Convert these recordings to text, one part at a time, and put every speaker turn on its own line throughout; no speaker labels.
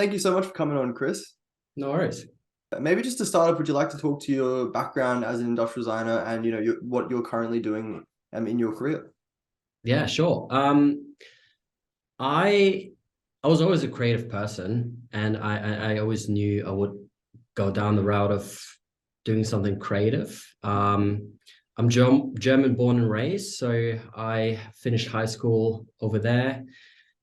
thank you so much for coming on, Chris.
No worries.
Maybe just to start off, would you like to talk to your background as an industrial designer and what you're currently doing in your career?
Yeah, sure. I I was always a creative person, and I always knew I would go down the route of doing something creative. I'm German born and raised, so I finished high school over there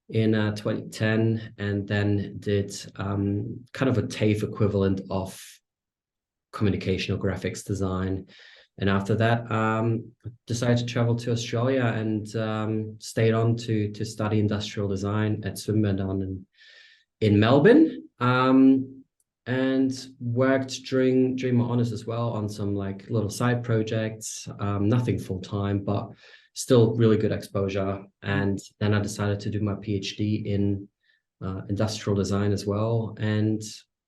in 2010, and then did kind of a TAFE equivalent of communicational graphics design. And after that, decided to travel to Australia and stayed on to study industrial design at Swinburne in Melbourne. And worked during my honors as well on some like little side projects, nothing full time, but still really good exposure. And then I decided to do my PhD in industrial design as well, and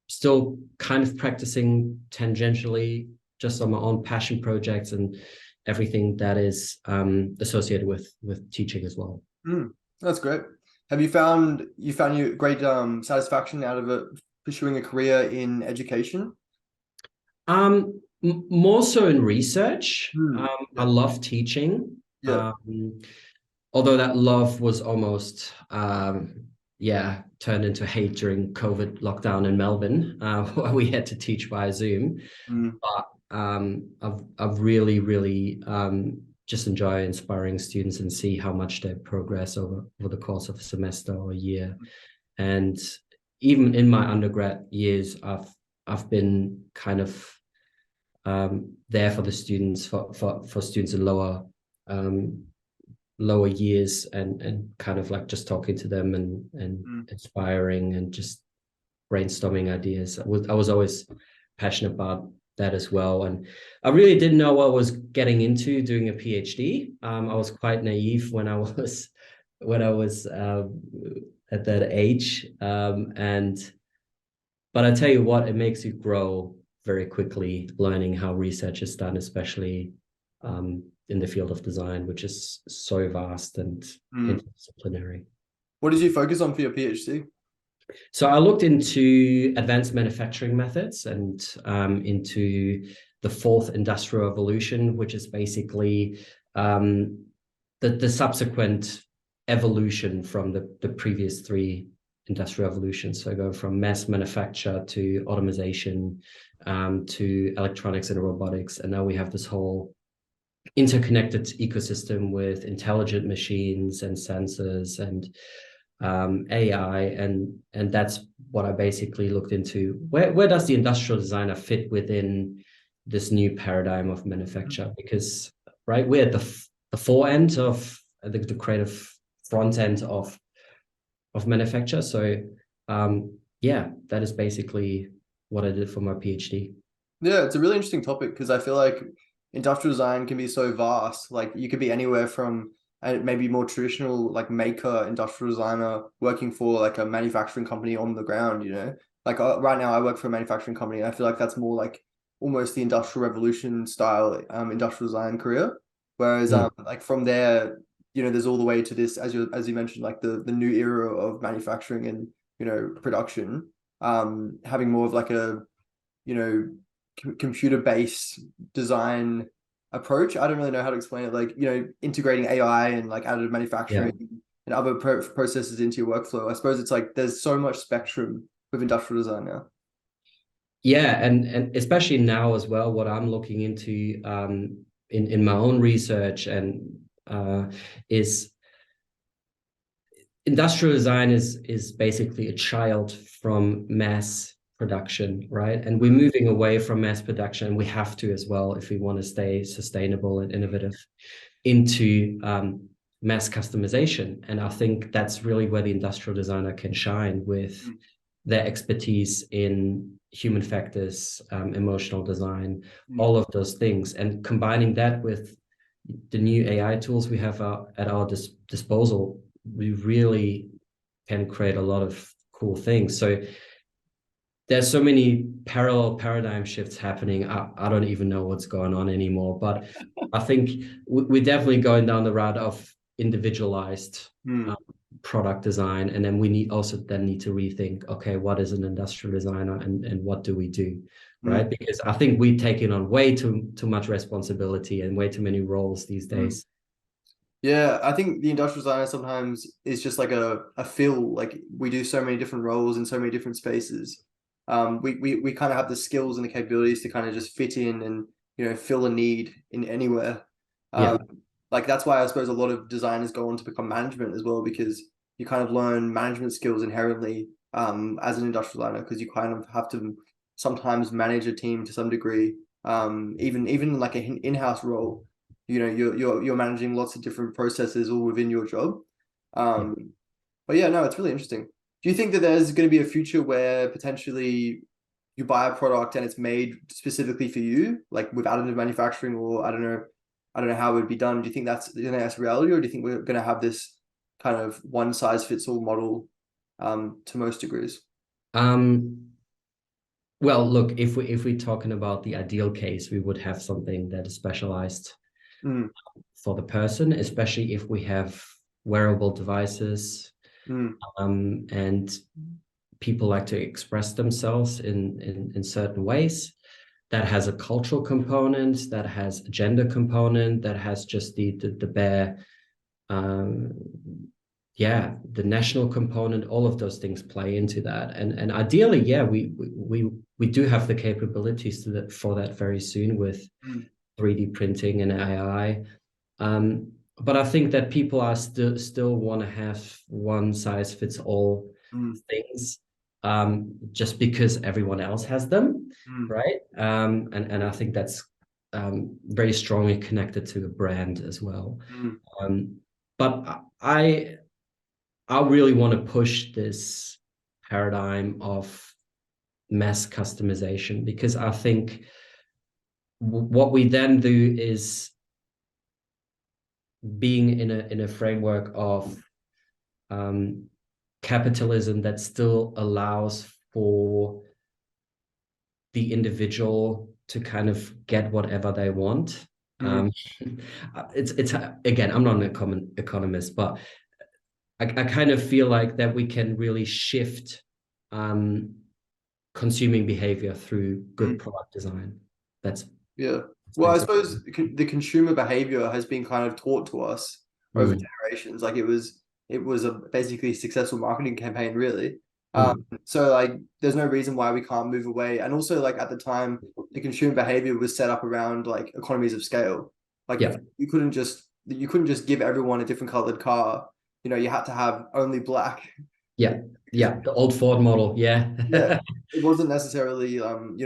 still kind of practicing tangentially just on my own passion projects and everything that is associated with teaching as well.
That's great. Have you found you great satisfaction out of it, pursuing a career in education?
More so in research.
Yeah.
I love teaching.
Yeah.
Although that love was almost turned into hate during COVID lockdown in Melbourne, where we had to teach via Zoom. But I've really just enjoy inspiring students and see how much they progress over the course of a semester or a year. And even in my undergrad years, I've been kind of there for the students, for students in lower years, and kind of like just talking to them and inspiring and just brainstorming ideas. I was always passionate about that as well, and I really didn't know what I was getting into doing a PhD. I was quite naive when I was at that age, but I tell you what, it makes you grow very quickly, learning how research is done, especially in the field of design, which is so vast and interdisciplinary.
What did you focus on for your PhD?
So I looked into advanced manufacturing methods and into the fourth industrial revolution, which is basically the subsequent evolution from the previous three industrial revolutions. So go from mass manufacture to automation to electronics and robotics, and now we have this whole interconnected ecosystem with intelligent machines and sensors and AI, and that's what I basically looked into. Where does the industrial designer fit within this new paradigm of manufacture? Because we're at the fore end of the creative front end of manufacture. So that is basically what I did for my PhD.
Yeah, it's a really interesting topic because I feel like industrial design can be so vast. Like you could be anywhere from maybe more traditional like maker industrial designer working for like a manufacturing company on the ground, like right now I work for a manufacturing company, and I feel like that's more like almost the industrial revolution style industrial design career, whereas like from there, there's all the way to this, as you mentioned, like the new era of manufacturing and production, having more of like a computer-based design approach. I don't really know how to explain it, like integrating AI and like additive manufacturing and other processes into your workflow. I suppose it's like there's so much spectrum with industrial design now.
Yeah, and especially now as well, what I'm looking into in my own research and is industrial design is basically a child from mass production, right? And we're moving away from mass production. We have to as well if we want to stay sustainable and innovative, into mass customization. And I think that's really where the industrial designer can shine with their expertise in human factors, emotional design, all of those things, and combining that with the new AI tools we have at our disposal, we really can create a lot of cool things. So there's so many parallel paradigm shifts happening. I don't even know what's going on anymore, but I think we're definitely going down the route of individualized product design, and then we need to rethink, okay, what is an industrial designer, and what do we do, right? Because I think we're taking on way too much responsibility and way too many roles these days.
Yeah, I think the industrial designer sometimes is just like a fill. Like we do so many different roles in so many different spaces. We kind of have the skills and the capabilities to kind of just fit in and fill a need in anywhere.
Yeah.
Like that's why I suppose a lot of designers go on to become management as well, because you kind of learn management skills inherently as an industrial designer, because you kind of have to sometimes manage a team to some degree. Even like an in-house role, you're managing lots of different processes all within your job. But yeah, no, it's really interesting. Do you think that there's going to be a future where potentially you buy a product and it's made specifically for you, like with additive manufacturing, or I don't know how it would be done. Do you think that's reality, or do you think we're going to have this kind of one size fits all model to most degrees?
Well, look, if we're talking about the ideal case, we would have something that is specialized for the person, especially if we have wearable devices, and people like to express themselves in certain ways. That has a cultural component, that has a gender component, that has just the bare the national component. All of those things play into that, and ideally, we do have the capabilities for that very soon with 3D printing and AI. But I think that people are still want to have one size fits all things, just because everyone else has them, right? And I think that's very strongly connected to the brand as well. But I really want to push this paradigm of mass customization, because I think what we then do is, being in a framework of capitalism that still allows for the individual to kind of get whatever they want. It's again, I'm not an economist, but I kind of feel like that we can really shift consuming behavior through good product design.
Well, I suppose the consumer behavior has been kind of taught to us over generations. Like it was a basically successful marketing campaign, really. So like there's no reason why we can't move away. And also like at the time, the consumer behavior was set up around like economies of scale. Like you couldn't just give everyone a different colored car. You had to have only black.
The old Ford model.
Yeah, it wasn't necessarily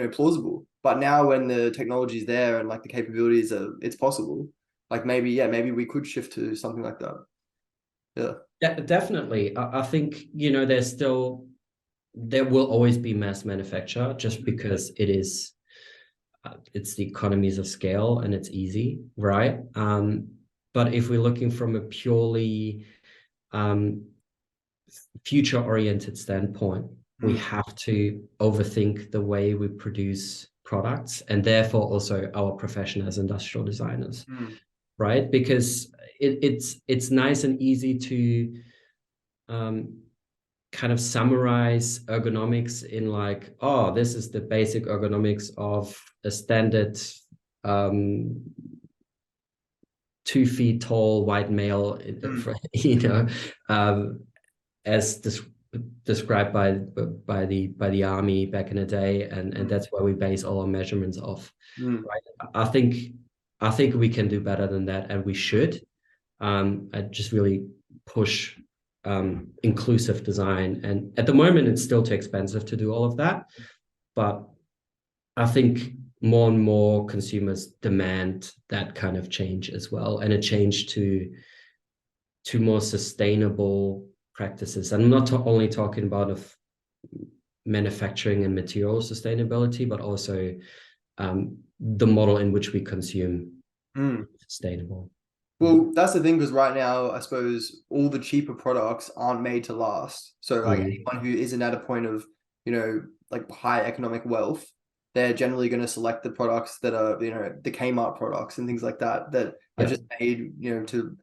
plausible. But now when the technology is there and like the capabilities it's possible. Like maybe we could shift to something like that.
Yeah, definitely. I think there will always be mass manufacture, just because it's the economies of scale and it's easy, right? But if we're looking from a purely future-oriented standpoint, we have to overthink the way we produce products, and therefore also our profession as industrial designers, right? Because it's nice and easy to kind of summarize ergonomics in like, oh, this is the basic ergonomics of a standard 2 feet tall white male, as described by the army back in the day, and that's where we base all our measurements off. Right? I think we can do better than that, and we should. I just really push inclusive design, and at the moment it's still too expensive to do all of that, but I think more and more consumers demand that kind of change as well, and a change to more sustainable practices. And I'm not only talking about of manufacturing and material sustainability, but also the model in which we consume sustainable.
Well, that's the thing, because right now, I suppose all the cheaper products aren't made to last. So like anyone who isn't at a point of, like high economic wealth, they're generally going to select the products that are, the Kmart products and things like that, that are just made, to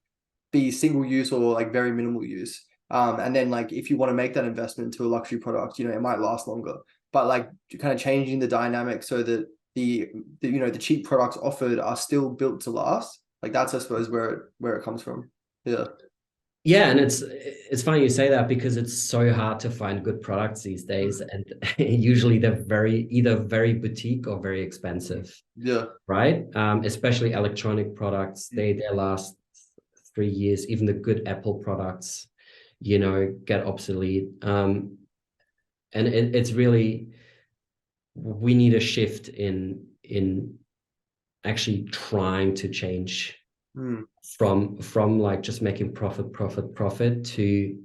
be single use or like very minimal use. And then like if you want to make that investment to a luxury product, you know, it might last longer. But like kind of changing the dynamic so that the you know the cheap products offered are still built to last. Like that's I suppose where it comes from. Yeah.
Yeah, and it's funny you say that because it's so hard to find good products these days, and usually they're either very boutique or very expensive,
Yeah.
right? Especially electronic products, they last 3 years. Even the good Apple products, you know, get obsolete. And it's really, we need a shift in actually trying to change
Mm.
from like just making profit to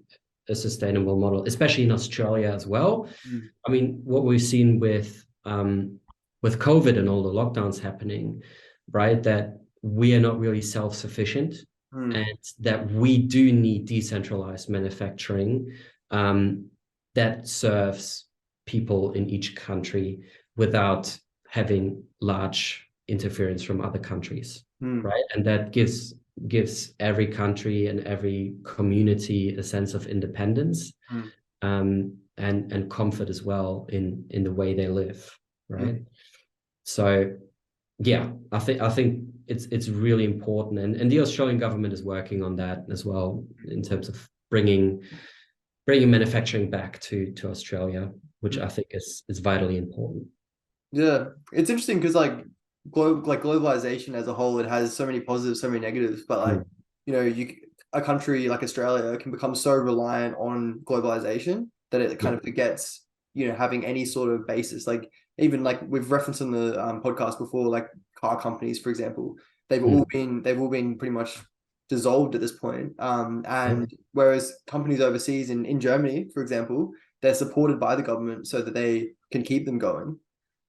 a sustainable model, especially in Australia as well.
Mm.
I mean, what we've seen with COVID and all the lockdowns happening, right? That we are not really self-sufficient,
Mm.
and that we do need decentralized manufacturing that serves people in each country without having large interference from other countries,
Mm.
right? And that gives every country and every community a sense of independence,
Mm.
and comfort as well in the way they live,
Mm.
right? So yeah, I think it's really important, and the Australian government is working on that as well in terms of bringing manufacturing back to Australia, which
Mm.
I think is vitally important.
Yeah, it's interesting because like globalization as a whole, it has so many positives, so many negatives. But like,
Mm.
you know, a country like Australia can become so reliant on globalization that it kind
Yeah.
of forgets, you know, having any sort of basis. Like even like we've referenced in the podcast before, like car companies, for example,
Mm.
they've all been pretty much dissolved at this point.
Yeah.
And whereas companies overseas in Germany, for example, they're supported by the government so that they can keep them going.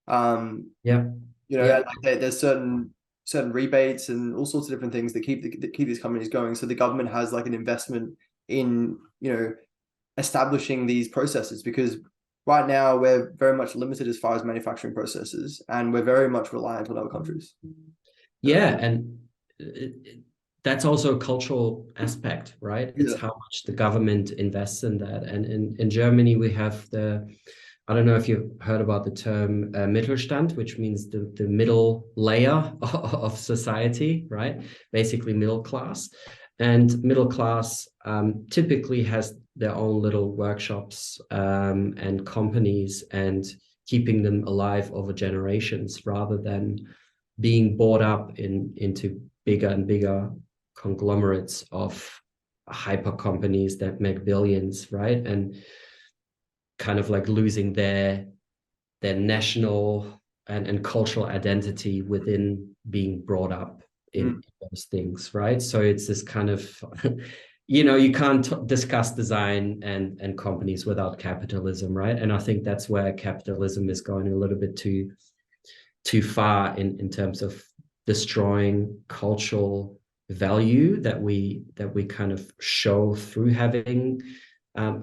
Um,
Yeah.
you know,
Yeah.
like there's certain rebates and all sorts of different things that keep these companies going. So the government has like an investment in, you know, establishing these processes because right now we're very much limited as far as manufacturing processes, and we're very much reliant on other countries.
Yeah, and that's also a cultural aspect, right? It's
Yeah.
how much the government invests in that. And in Germany, we have I don't know if you've heard about the term Mittelstand, which means the middle layer of society, right? Basically middle class. And middle class typically has their own little workshops and companies, and keeping them alive over generations rather than being bought up into bigger and bigger conglomerates of hyper companies that make billions, right? And kind of like losing their national and cultural identity within being brought up in
Mm.
those things, right? So it's this kind of you know, you can't discuss design and companies without capitalism, right? And I think that's where capitalism is going a little bit too far in terms of destroying cultural value that we kind of show through having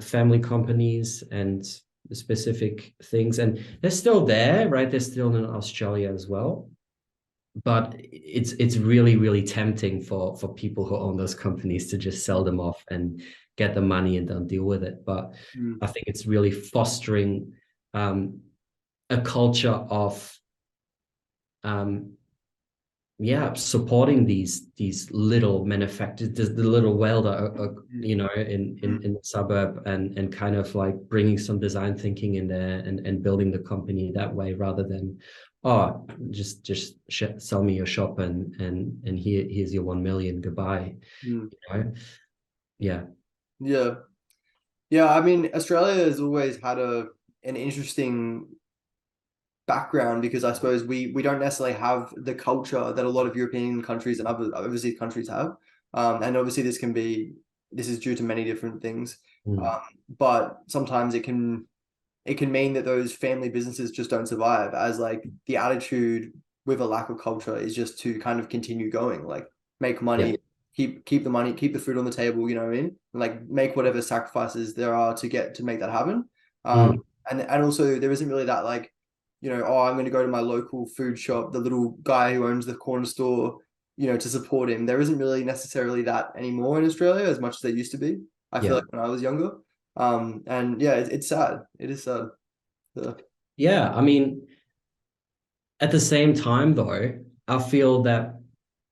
family companies and specific things. And they're still there, right? They're still in Australia as well. But it's really, really tempting for people who own those companies to just sell them off and get the money and don't deal with it. But
Mm.
I think it's really fostering a culture of yeah, supporting these little manufacturers, the little welder, you know, in the suburb, and kind of like bringing some design thinking in there, and building the company that way, rather than, oh, just sell me your shop, and here's your 1 million, goodbye,
Mm.
you know. Yeah.
Yeah. Yeah, I mean, Australia has always had an interesting background because I suppose we don't necessarily have the culture that a lot of European countries and other overseas countries have. And obviously this is due to many different things.
Mm.
Um, but sometimes it can mean that those family businesses just don't survive as like the attitude with a lack of culture is just to kind of continue going, like make
Yeah.
money, keep the money, keep the food on the table, you know what I mean? Like make whatever sacrifices there are to make that happen. Um,
Mm.
and also there isn't really that like, you know, oh, I'm going to go to my local food shop, the little guy who owns the corner store, you know, to support him. There isn't really necessarily that anymore in Australia as much as there used to be. I feel
Yeah.
like when I was younger. And yeah, it's sad. It is sad. Yeah.
Yeah. I mean, at the same time, though, I feel that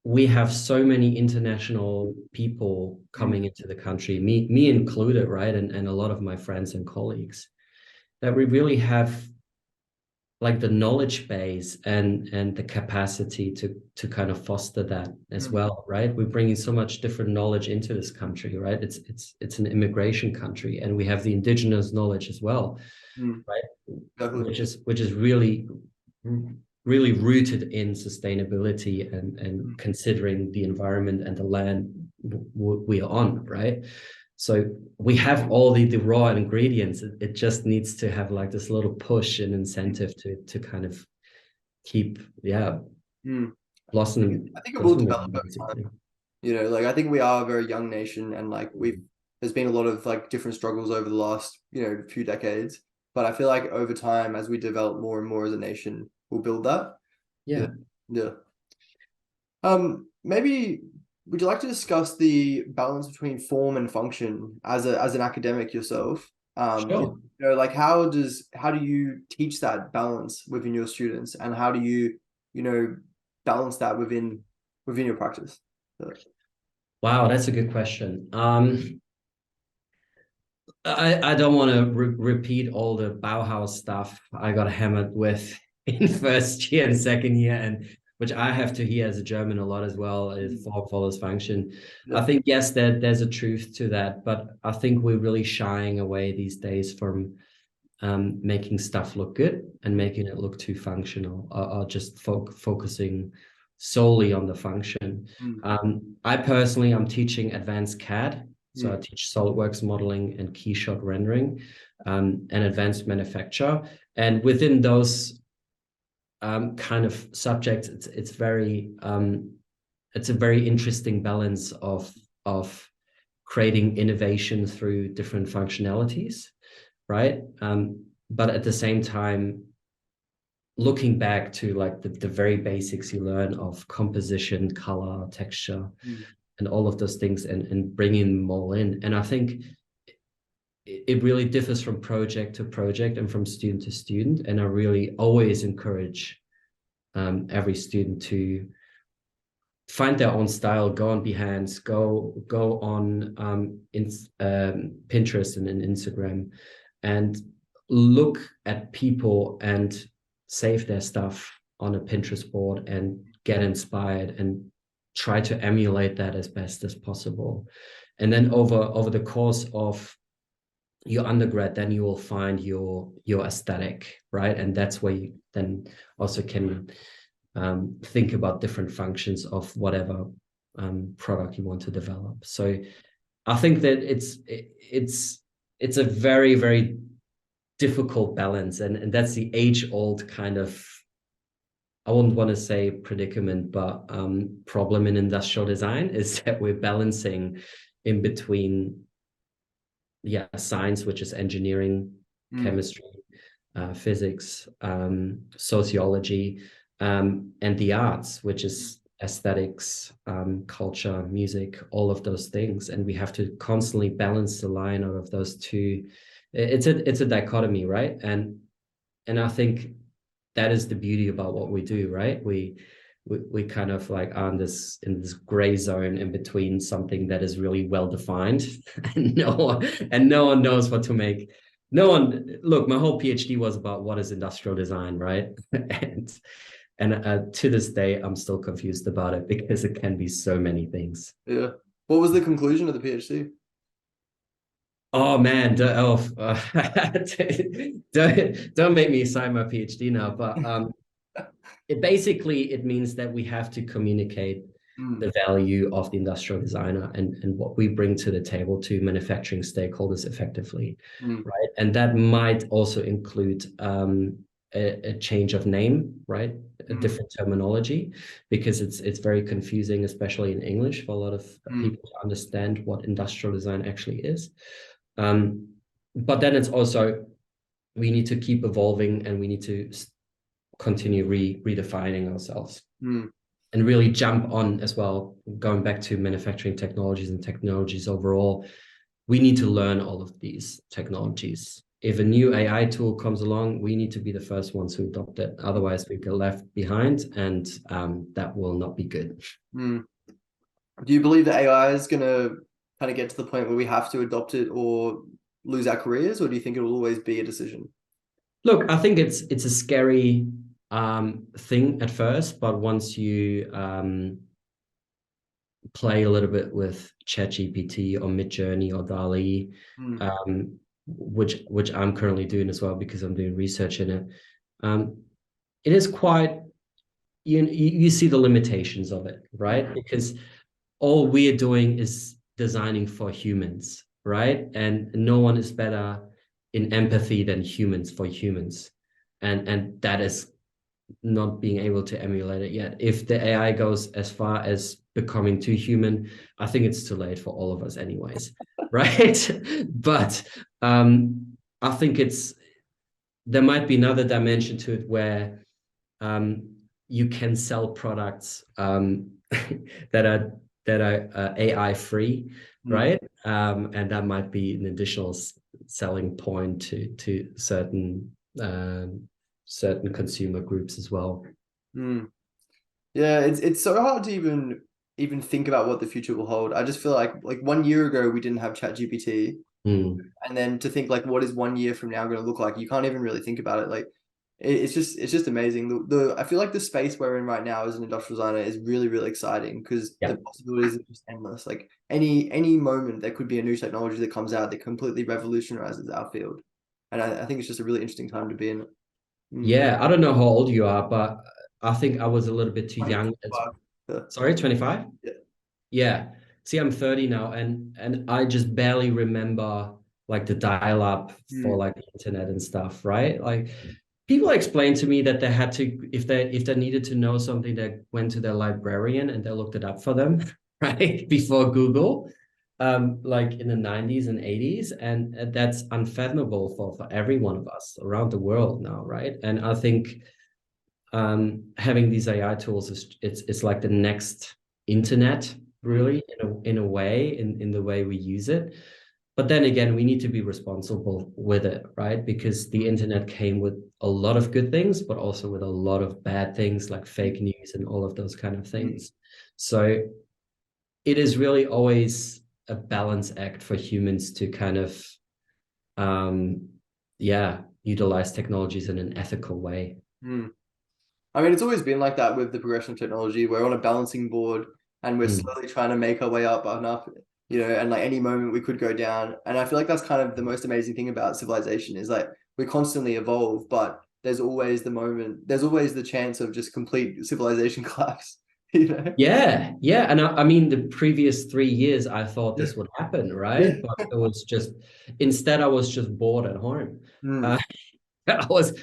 we have so many international people
Mm,
coming into the country, me included, right? And a lot of my friends and colleagues, that we really have like the knowledge base and the capacity to kind of foster that as
mm,
well, right? We're bringing so much different knowledge into this country, right? It's an immigration country, and we have the indigenous knowledge as well,
mm,
right?
definitely.
Which is really rooted in sustainability and
Mm,
considering the environment and the land we are on, right? So we have all the raw ingredients. It just needs to have like this little push and incentive to kind of keep, yeah,
mm. I think it will
blossoming,
develop over
basically.
time. Like I think we are a very young nation, and like there's been a lot of like different struggles over the last few decades. But I feel like over time, as we develop more and more as a nation, we'll build that. Yeah,
Yeah,
yeah. Maybe would you like to discuss the balance between form and function as an academic yourself?
sure.
Like how do you teach that balance within your students, and how do you know, balance that within your practice? So,
Wow, that's a good question. I don't want to repeat all the Bauhaus stuff I got hammered with in first year and second year, and which I have to hear as a German a lot as well, if
mm,
form follows function. I
yeah.
think, yes, there's a truth to that, but I think we're really shying away these days from making stuff look good and making it look too functional, or just focusing solely on the function.
Mm,
I personally, I'm teaching advanced CAD. So I
mm,
teach SolidWorks modeling and keyshot rendering, and advanced manufacture. And within those kind of subjects, it's a very interesting balance of creating innovation through different functionalities, right? But at the same time, looking back to like the very basics you learn of composition, color, texture,
mm,
and all of those things, and bringing them all in. And I think it really differs from project to project and from student to student. And I really always encourage every student to find their own style, go on Behance, go on Pinterest and Instagram, and look at people and save their stuff on a Pinterest board and get inspired and try to emulate that as best as possible. And then over the course of your undergrad, then you will find your aesthetic, right? And that's where you then also can think about different functions of whatever product you want to develop. So I think that it's a very difficult balance, and that's the age-old kind of, I wouldn't want to say predicament, but problem in industrial design is that we're balancing in between, yeah, science, which is engineering,
mm,
chemistry, physics, sociology, and the arts, which is aesthetics, culture, music, all of those things. And we have to constantly balance the line out of those two. It's a dichotomy, right? And I think that is the beauty about what we do, right? We kind of like are in this gray zone in between something that is really well defined and no one knows what to make. No one, look, my whole PhD was about what is industrial design, right? And to this day, I'm still confused about it because it can be so many things.
yeah. What was the conclusion of the PhD?
Oh man, don't make me sign my PhD now. But it means that we have to communicate
Mm,
the value of the industrial designer and what we bring to the table to manufacturing stakeholders effectively,
mm,
right? And that might also include a change of name, right? A
mm,
different terminology, because it's very confusing, especially in English, for a lot of
mm,
people to understand what industrial design actually is. But then it's also, we need to keep evolving, and we need to continue redefining ourselves
mm,
and really jump on as well, going back to manufacturing technologies and technologies overall. we need to learn all of these technologies. If a new AI tool comes along, we need to be the first ones who adopt it. Otherwise, we get left behind, and that will not be good.
Mm. Do you believe that AI is going to kind of get to the point where we have to adopt it or lose our careers, or do you think it will always be a decision?
Look, I think it's a scary thing at first, but once you play a little bit with ChatGPT or Midjourney or DALL-E, which I'm currently doing as well because I'm doing research in it. It is quite, you see the limitations of it, right? Because all we're doing is designing for humans, right? And no one is better in empathy than humans for humans. And that is not being able to emulate it yet. If the AI goes as far as becoming too human, I think it's too late for all of us anyways, right? But I think there might be another dimension to it where you can sell products that are AI free, right? And that might be an additional selling point to certain consumer groups as well.
Yeah, it's so hard to even think about what the future will hold. I just feel like 1 year ago we didn't have ChatGPT, and then to think like what is 1 year from now going to look like? You can't even really think about it. Like it's just amazing. I feel like the space we're in right now as an industrial designer is really, really exciting because the possibilities are just endless. Like any moment there could be a new technology that comes out that completely revolutionizes our field, and I think it's just a really interesting time to be in.
Yeah, I don't know how old you are, but I think I was a little bit too young. Sorry, 25?
Yeah.
Yeah. See, I'm 30 now, and I just barely remember like the dial-up for like the internet and stuff, right? Like people explained to me that they had to, if they needed to know something, they went to their librarian and they looked it up for them, right? Before Google, like in the 90s and 80s. And that's unfathomable for every one of us around the world now, right? And I think having these AI tools it's like the next internet, really, in a way, in the way we use it. But then again, we need to be responsible with it, right? Because the internet came with a lot of good things, but also with a lot of bad things like fake news and all of those kind of things. So it is really always a balance act for humans to kind of, utilize technologies in an ethical way.
I mean, it's always been like that with the progression of technology. We're on a balancing board and we're slowly trying to make our way up enough, and like any moment we could go down. And I feel like that's kind of the most amazing thing about civilization is like we constantly evolve, but there's always the chance of just complete civilization collapse,
Yeah. And I mean, the previous 3 years, I thought this would happen, right? But it was just, instead, I was just bored at home. I was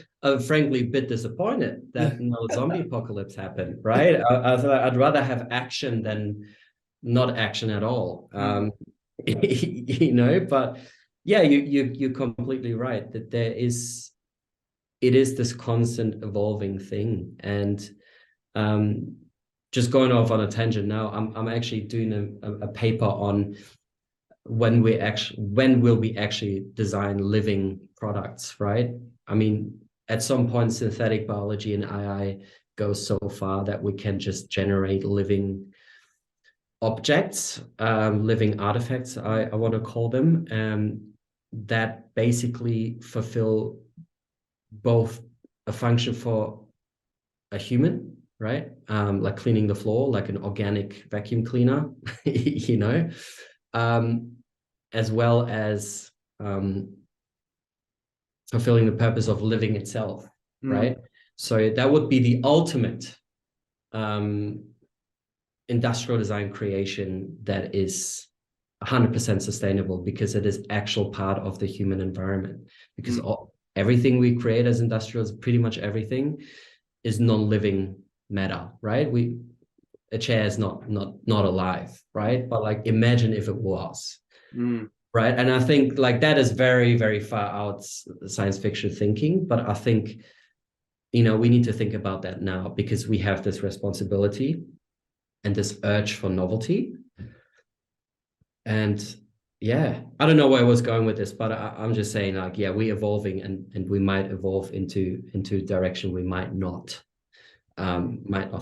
frankly a bit disappointed that no zombie apocalypse happened, right? I thought I'd rather have action than not action at all. But yeah, you're completely right that it is this constant evolving thing. And just going off on a tangent now, I'm actually doing a paper on when will we actually design living products, right? I mean, at some point, synthetic biology and AI goes so far that we can just generate living objects, living artifacts, I want to call them, that basically fulfill both a function for a human, right? Like cleaning the floor, like an organic vacuum cleaner, as well as fulfilling the purpose of living itself, right? So that would be the ultimate industrial design creation that is 100% sustainable because it is actual part of the human environment. Because everything we create as industrials, pretty much everything, is non-living matter, right? A chair is not alive, right? But like imagine if it was. Right. And I think like that is very, very far out science fiction thinking. But I think, we need to think about that now because we have this responsibility and this urge for novelty. And Yeah, I don't know where I was going with this, but I'm just saying, like, yeah, we're evolving, and we might evolve into direction we might not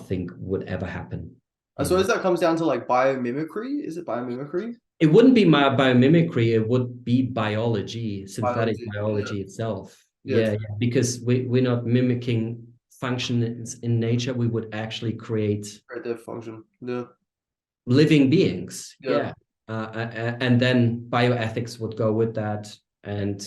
think would ever happen.
I suppose that comes down to like biomimicry. Is it biomimicry?
It wouldn't be my biomimicry, it would be biology, synthetic
Biology. Yeah.
biology itself.
Yeah.
Yeah, yeah, because we're not mimicking functions in nature, we would actually create
Right there, function. Yeah.
living beings.
Yeah.
Yeah. And then bioethics would go with that. And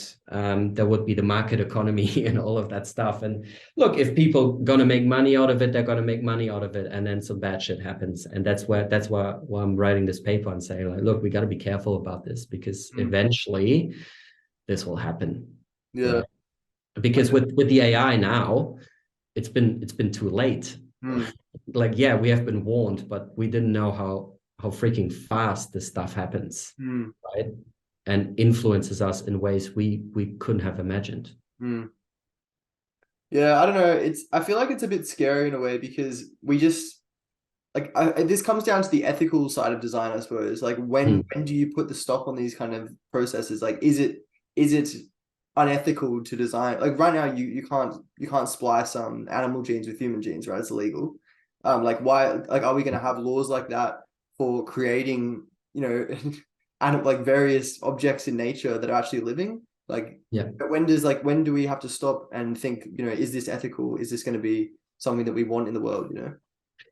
there would be the market economy and all of that stuff. And look, if people gonna make money out of it, they're gonna make money out of it, and then some bad shit happens. And that's why I'm writing this paper and saying, like, look, we got to be careful about this, because eventually this will happen.
Yeah.
Right? Because with the AI now, it's been too late. Like, yeah, we have been warned, but we didn't know how freaking fast this stuff happens, right? And influences us in ways we couldn't have imagined.
Yeah, I don't know. I feel like it's a bit scary in a way because we just like this comes down to the ethical side of design, I suppose. Like when do you put the stop on these kind of processes? Like is it unethical to design? Like right now you can't splice animal genes with human genes, right? It's illegal. Like why like are we gonna have laws like that for creating, and like various objects in nature that are actually living? Like
Yeah.
when do we have to stop and think, is this ethical? Is this going to be something that we want in the world,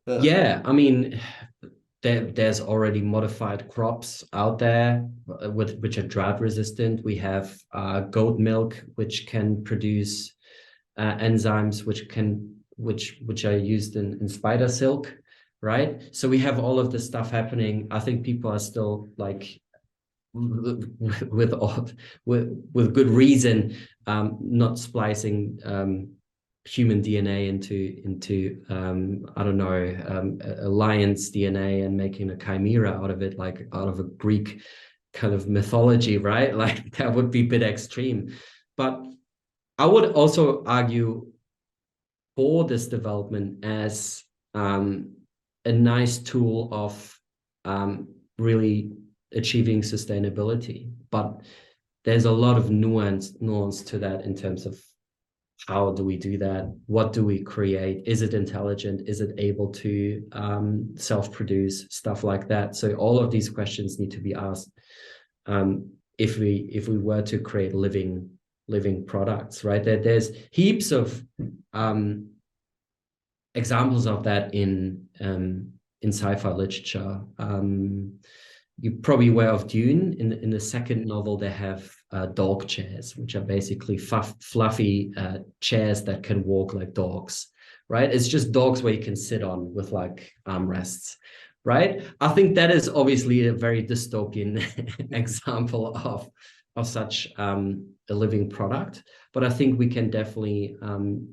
Yeah, I mean, there's already modified crops out there with which are drought resistant. We have goat milk, which can produce enzymes which are used in spider silk, right? So we have all of this stuff happening. I think people are still like with all with good reason not splicing human DNA into I don't know, a lion's DNA and making a chimera out of it, like out of a Greek kind of mythology, right? Like that would be a bit extreme. But I would also argue for this development as a nice tool of really achieving sustainability. But there's a lot of nuance to that in terms of how do we do that? What do we create? Is it intelligent? Is it able to self-produce, stuff like that? So all of these questions need to be asked if we were to create living products, right? There's heaps of examples of that in sci-fi literature. You're probably aware of Dune. In the second novel, they have dog chairs, which are basically fluffy chairs that can walk like dogs, right? It's just dogs where you can sit on with like armrests, right? I think that is obviously a very dystopian example of such a living product. But I think we can definitely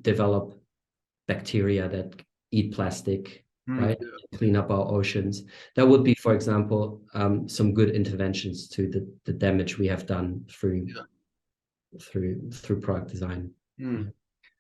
develop bacteria that eat plastic, right?
Yeah.
Clean up our oceans. That would be, for example, some good interventions to the damage we have done through product design. Yeah.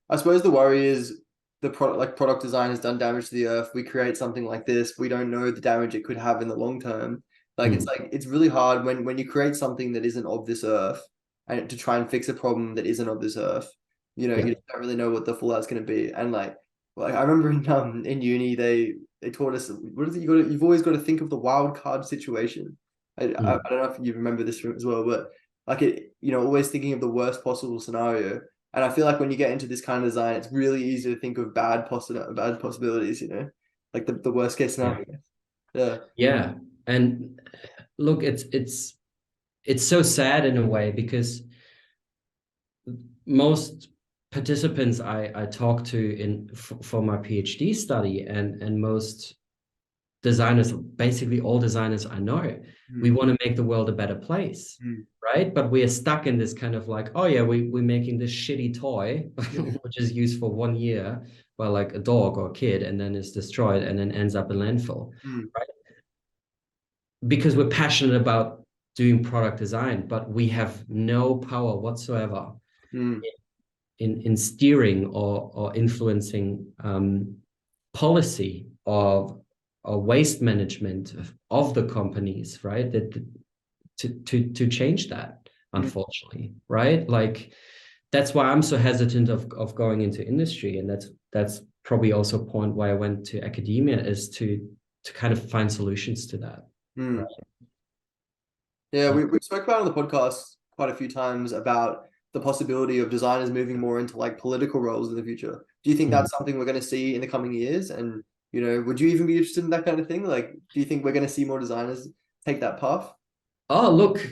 I suppose the worry is the product design has done damage to the earth. We create something like this, we don't know the damage it could have in the long term. It's really hard when you create something that isn't of this earth and to try and fix a problem that isn't of this earth. You don't really know what the fallout's going to be. And like I remember in uni they taught us, what is it, you've always got to think of the wild card situation. I don't know if you remember this as well, but like always thinking of the worst possible scenario. And I feel like when you get into this kind of design, it's really easy to think of bad possibilities, like the worst case scenario.
Yeah. And look, it's so sad in a way, because most participants I talk to for my PhD study, and most designers, basically all designers I know, we want to make the world a better place, right? But we are stuck in this kind of like, oh yeah, we're making this shitty toy which is used for 1 year by like a dog or a kid, and then is destroyed and then ends up in landfill, right? Because we're passionate about doing product design, but we have no power whatsoever in steering or influencing policy or waste management of the companies, right? That to change that, unfortunately, right? Like that's why I'm so hesitant of going into industry, and that's probably also a point why I went to academia, is to kind of find solutions to that. Right?
Yeah, we spoke about on the podcast quite a few times about the possibility of designers moving more into like political roles in the future. Do you think that's something we're going to see in the coming years? And, you know, would you even be interested in that kind of thing? Like, do you think we're going to see more designers take that path?
Oh, look,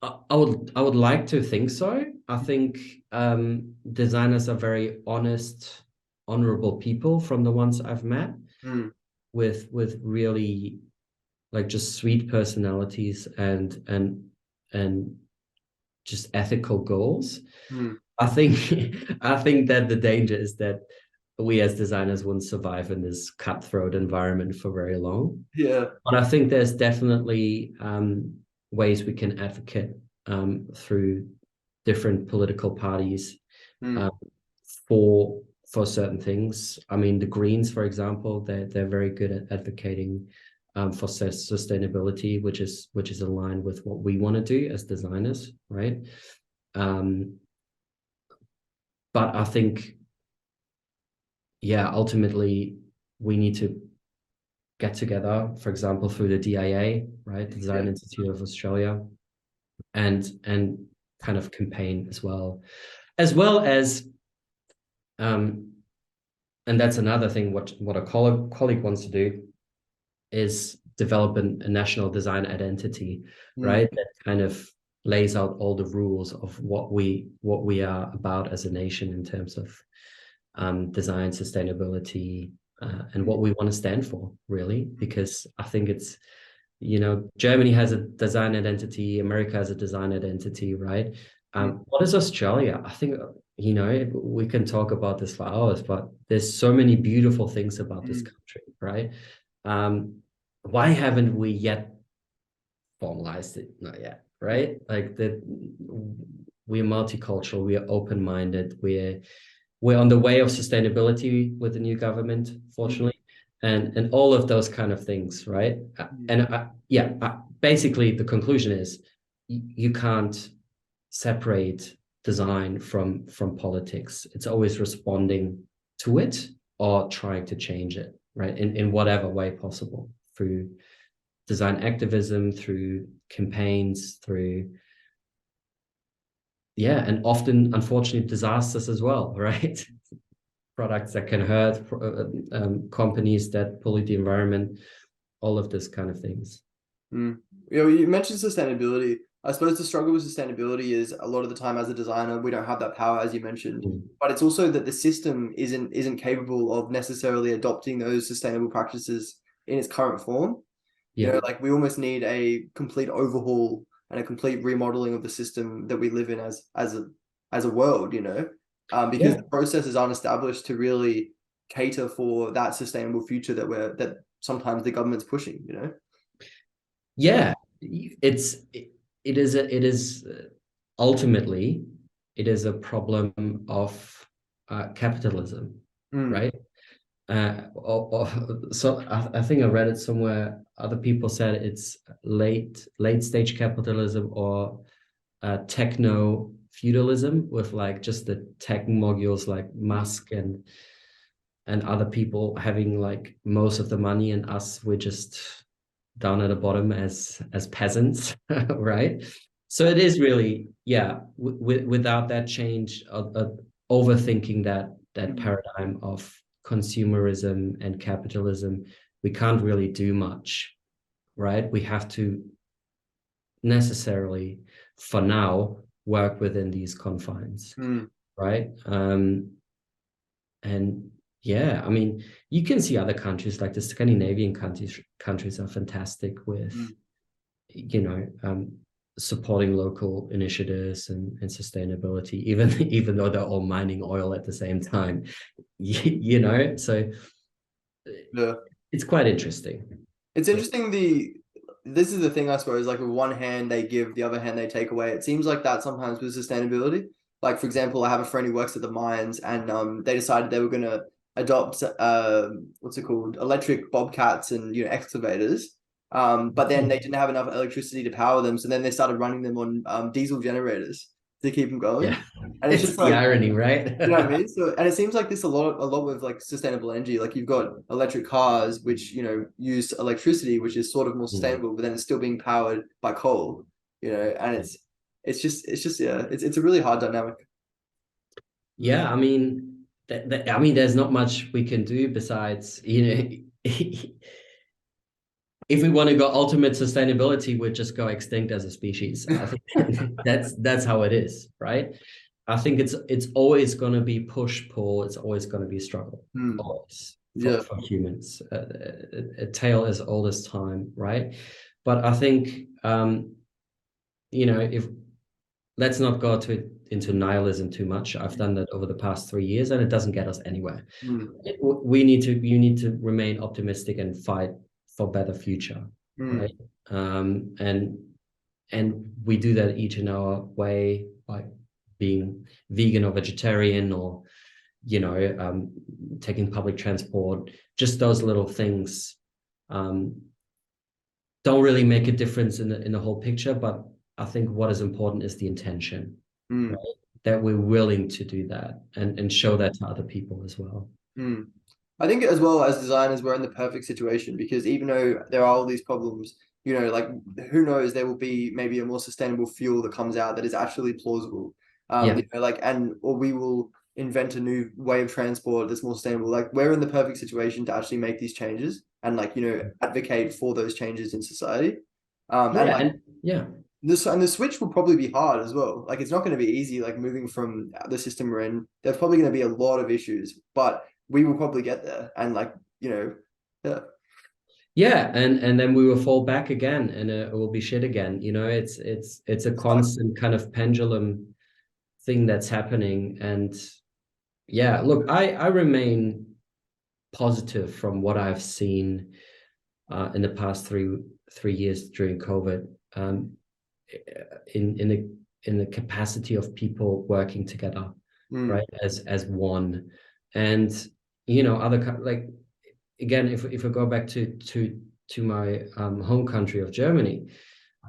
I would like to think so. I think designers are very honest, honorable people from the ones I've met, with really like just sweet personalities and just ethical goals. I think I think that the danger is that we as designers wouldn't survive in this cutthroat environment for very long.
Yeah.
But I think there's definitely ways we can advocate through different political parties for certain things. I mean, the Greens, for example, they're very good at advocating for sustainability, which is aligned with what we want to do as designers, right? But I think, yeah, ultimately we need to get together, for example, through the DIA, right, the Design Institute of Australia, and kind of campaign as well as and that's another thing. What a colleague wants to do is develop a national design identity, right? That kind of lays out all the rules of what we are about as a nation in terms of design, sustainability, and what we want to stand for, really. Because I think it's, you know, Germany has a design identity, America has a design identity, right? What is Australia? I think, you know, we can talk about this for hours, but there's so many beautiful things about this country, right? Why haven't we yet formalized it? Not yet, right? Like that, we're multicultural, we are open-minded, we're on the way of sustainability with the new government, fortunately, and all of those kind of things, right? And basically the conclusion is you can't separate design from politics. It's always responding to it or trying to change it, right? In whatever way possible, through design activism, through campaigns, through and often, unfortunately, disasters as well, right? Products that can hurt, companies that pollute the environment, all of this kind of things.
You know, you mentioned sustainability. I suppose the struggle with sustainability is a lot of the time as a designer, we don't have that power, as you mentioned, but it's also that the system isn't capable of necessarily adopting those sustainable practices in its current form. You know, like we almost need a complete overhaul and a complete remodeling of the system that we live in as a world, you know, because the processes aren't established to really cater for that sustainable future that sometimes the government's pushing, you know.
Yeah, it is ultimately it is a problem of capitalism, right? So I think I read it somewhere. Other people said it's late stage capitalism or techno feudalism, with like just the tech moguls like Musk and other people having like most of the money, and us, we're just down at the bottom as peasants, right? So it is really, without that change of overthinking that paradigm of consumerism and capitalism, we can't really do much, right? We have to necessarily, for now, work within these confines, right? And I mean, you can see other countries like the Scandinavian countries are fantastic with, you know, supporting local initiatives and sustainability, even though they're all mining oil at the same time, you know. So it's quite interesting.
It's interesting. This is the thing, I suppose, like with one hand they give, the other hand they take away. It seems like that sometimes with sustainability. Like, for example, I have a friend who works at the mines, and they decided they were going to adopt what's it called, electric bobcats and, you know, excavators. But then they didn't have enough electricity to power them, so then they started running them on diesel generators to keep them going.
Yeah,
And it's
it's
just
the
like,
irony, right?
you know what I mean? So, and it seems like this a lot with like sustainable energy. Like you've got electric cars, which use electricity, which is sort of more
Mm.
sustainable, but then it's still being powered by coal. And it's just yeah, it's a really hard dynamic.
Yeah, I mean, I mean, there's not much we can do besides, if we want to go ultimate sustainability, we'd just go extinct as a species. I think that's how it is, right? I think it's always going to be push pull. It's always going to be struggle,
Hmm.
always
Yeah.
for humans. A tale as old as time, right? But I think if let's not go into nihilism too much. I've done that over the past 3 years, and it doesn't get us anywhere.
Hmm.
You need to remain optimistic and fight for better future,
Hmm.
right? And we do that each in our way by being vegan or vegetarian, or taking public transport. Just those little things um, don't really make a difference in the whole picture, but I think what is important is the intention,
Hmm.
right? That we're willing to do that and show that to other people as well.
Hmm. I think as well as designers, we're in the perfect situation because even though there are all these problems, like who knows, there will be maybe a more sustainable fuel that comes out that is actually plausible.
Yeah.
Or we will invent a new way of transport that's more sustainable. Like we're in the perfect situation to actually make these changes and advocate for those changes in society. And
Yeah.
like
And yeah.
the switch will probably be hard as well. Like it's not going to be easy, like moving from the system we're in. There's probably going to be a lot of issues, but we will probably get there. And yeah.
Yeah, and then we will fall back again, and it will be shit again. It's a constant kind of pendulum thing that's happening. And yeah, look, I remain positive from what I've seen in the past three years during COVID, in the capacity of people working together,
Mm,
right, as one. And other like, again, if I go back to my home country of Germany,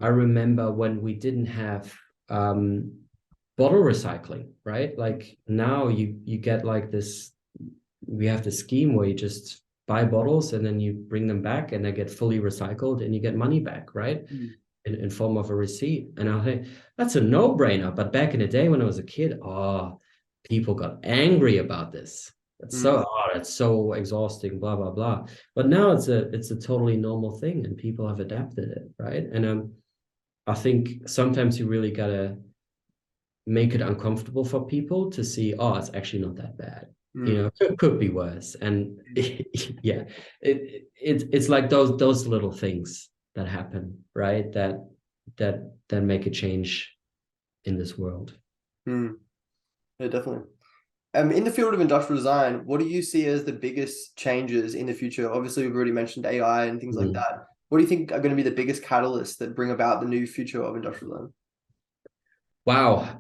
I remember when we didn't have bottle recycling, right? Like now you get like this, we have this scheme where you just buy bottles and then you bring them back and they get fully recycled and you get money back, right?
mm,
In form of a receipt. And I think that's a no-brainer. But back in the day when I was a kid, people got angry about this.
mm,
It's so exhausting, blah, blah, blah. But now it's a totally normal thing and people have adapted it, right? And I think sometimes you really gotta make it uncomfortable for people to see, it's actually not that bad.
mm,
Could be worse. And yeah, it's like those little things that happen, right? That make a change in this world.
mm. Yeah, definitely. In the field of industrial design, what do you see as the biggest changes in the future? Obviously, we've already mentioned AI and things like
Mm.
that. What do you think are going to be the biggest catalysts that bring about the new future of industrial design?
Wow.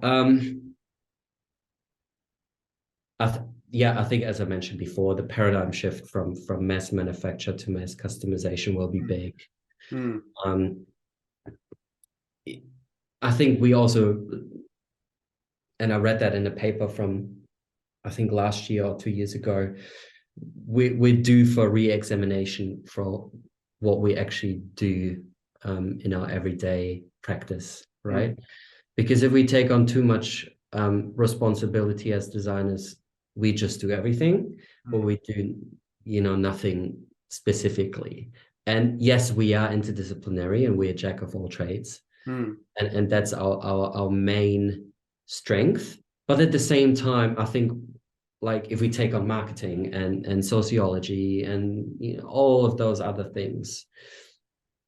Yeah, I think as I mentioned before, the paradigm shift from mass manufacture to mass customization will be big.
Mm,
Um, I think we also, and I read that in a paper from, I think last year or 2 years ago, we're due for re-examination for what we actually do in our everyday practice,
mm,
right? Because if we take on too much responsibility as designers, we just do everything, but
mm,
we do, nothing specifically. And yes, we are interdisciplinary and we're a jack of all trades.
mm,
And that's our main strength. But at the same time, I think like if we take on marketing and sociology and all of those other things,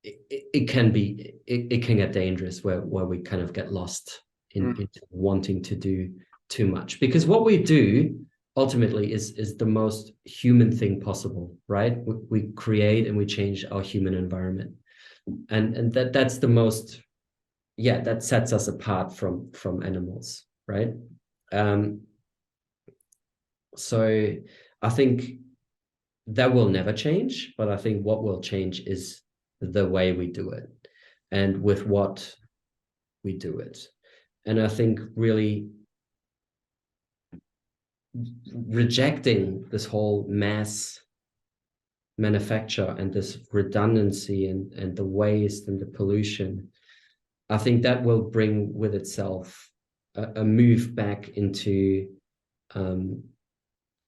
it can get dangerous where we kind of get lost
mm,
in wanting to do too much, because what we do ultimately is the most human thing possible, right? We create and we change our human environment, and that's the most, yeah, that sets us apart from animals, right? um so I think that will never change, but I think what will change is the way we do it and with what we do it. And I think really rejecting this whole mass manufacture and this redundancy and the waste and the pollution, I think that will bring with itself a move back into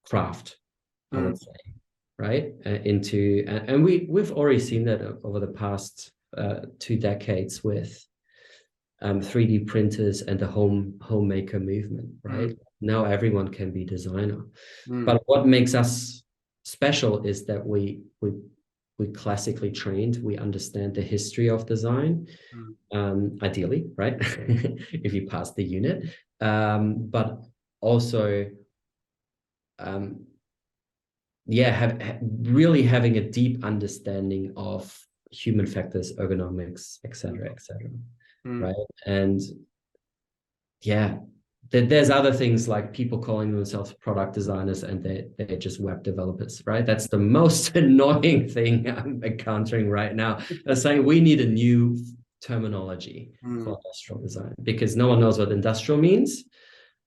craft, I would say, right? And we've already seen that over the past 2 decades with 3D printers and the homemaker movement, right? Now everyone can be designer. But what makes us special is that we classically trained, we understand the history of design, ideally, right? If you pass the unit, but also really having a deep understanding of human factors, ergonomics, etc., right? And there's other things like people calling themselves product designers and they're just web developers, right? That's the most annoying thing I'm encountering right now. They're saying we need a new terminology for industrial design because no one knows what industrial means,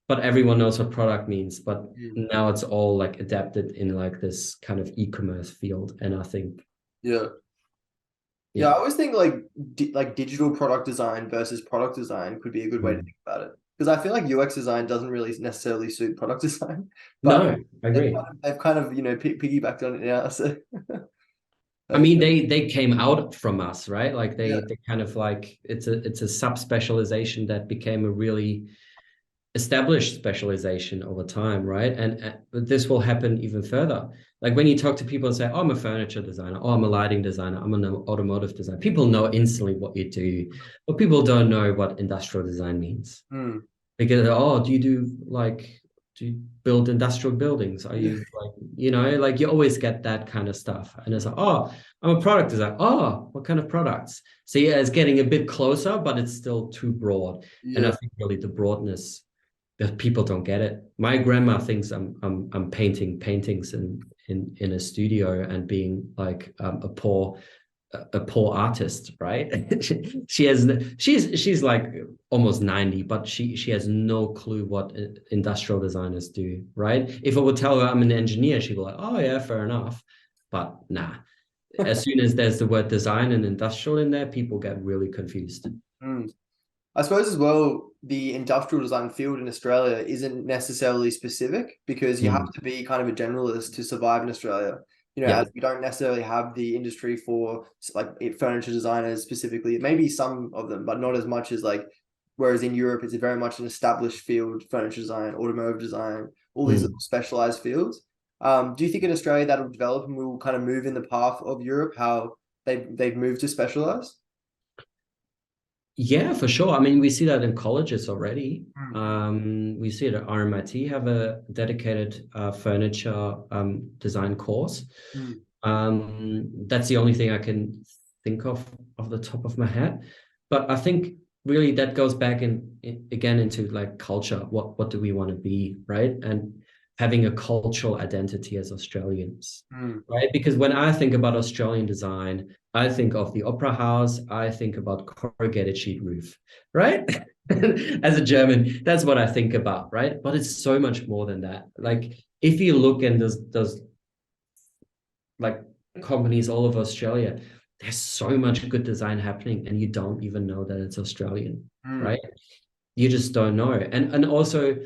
but everyone knows what product means. But now it's all like adapted in like this kind of e-commerce field. And I think
I always think like digital product design versus product design could be a good way to think about it. Because I feel like UX design doesn't really necessarily suit product design, but
no, I agree.
They've kind of piggybacked on it now. So
I mean, they came out from us, right? Like they kind of like it's a sub-specialization that became a really established specialization over time, right? And this will happen even further. Like when you talk to people and say, oh, I'm a furniture designer, oh, I'm a lighting designer, I'm an automotive designer, people know instantly what you do, but people don't know what industrial design means. Because, oh, do you build industrial buildings? Are you like you always get that kind of stuff. And it's like, oh, I'm a product designer. Oh, what kind of products? So yeah, it's getting a bit closer, but it's still too broad. And I think really the broadness that people don't get it. My grandma thinks I'm painting paintings in a studio and being like a poor artist, right? she's like almost 90, but she has no clue what industrial designers do, right? If I would tell her I'm an engineer, she'd be like, oh yeah, fair enough. But nah. As soon as there's the word design and industrial in there, people get really confused.
I suppose as well, the industrial design field in Australia isn't necessarily specific because you have to be kind of a generalist to survive in Australia. As we don't necessarily have the industry for like furniture designers specifically, maybe some of them, but not as much as like, whereas in Europe, it's very much an established field, furniture design, automotive design, all these little specialized fields. Do you think in Australia that'll develop and we'll kind of move in the path of Europe, how they've moved to specialize?
Yeah, for sure. I mean, we see that in colleges already. We see it at RMIT have a dedicated furniture design course. That's the only thing I can think of off the top of my head. But I think really that goes back again into like culture. What do we want to be, right? And having a cultural identity as Australians, right? Because when I think about Australian design, I think of the Opera House, I think about corrugated sheet roof, right? As a German, that's what I think about, right? But it's so much more than that. Like if you look and there's like companies all over Australia, there's so much good design happening and you don't even know that it's Australian, right? You just don't know. And also,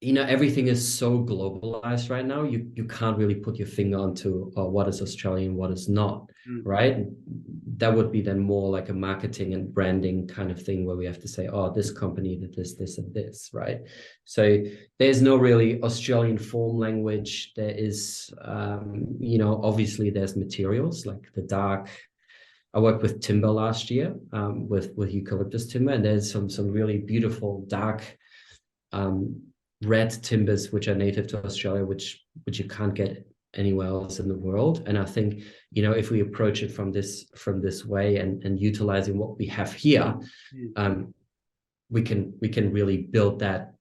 everything is so globalized right now. You can't really put your finger onto what is Australian, what is not, right? That would be then more like a marketing and branding kind of thing where we have to say, oh, this company did this, and this, right? So there's no really Australian form language. There is, obviously there's materials like the dark. I worked with timber last year with eucalyptus timber, and there's some really beautiful dark red timbers which are native to Australia, which you can't get anywhere else in the world. And I think if we approach it from this way and utilizing what we have here, we can really build that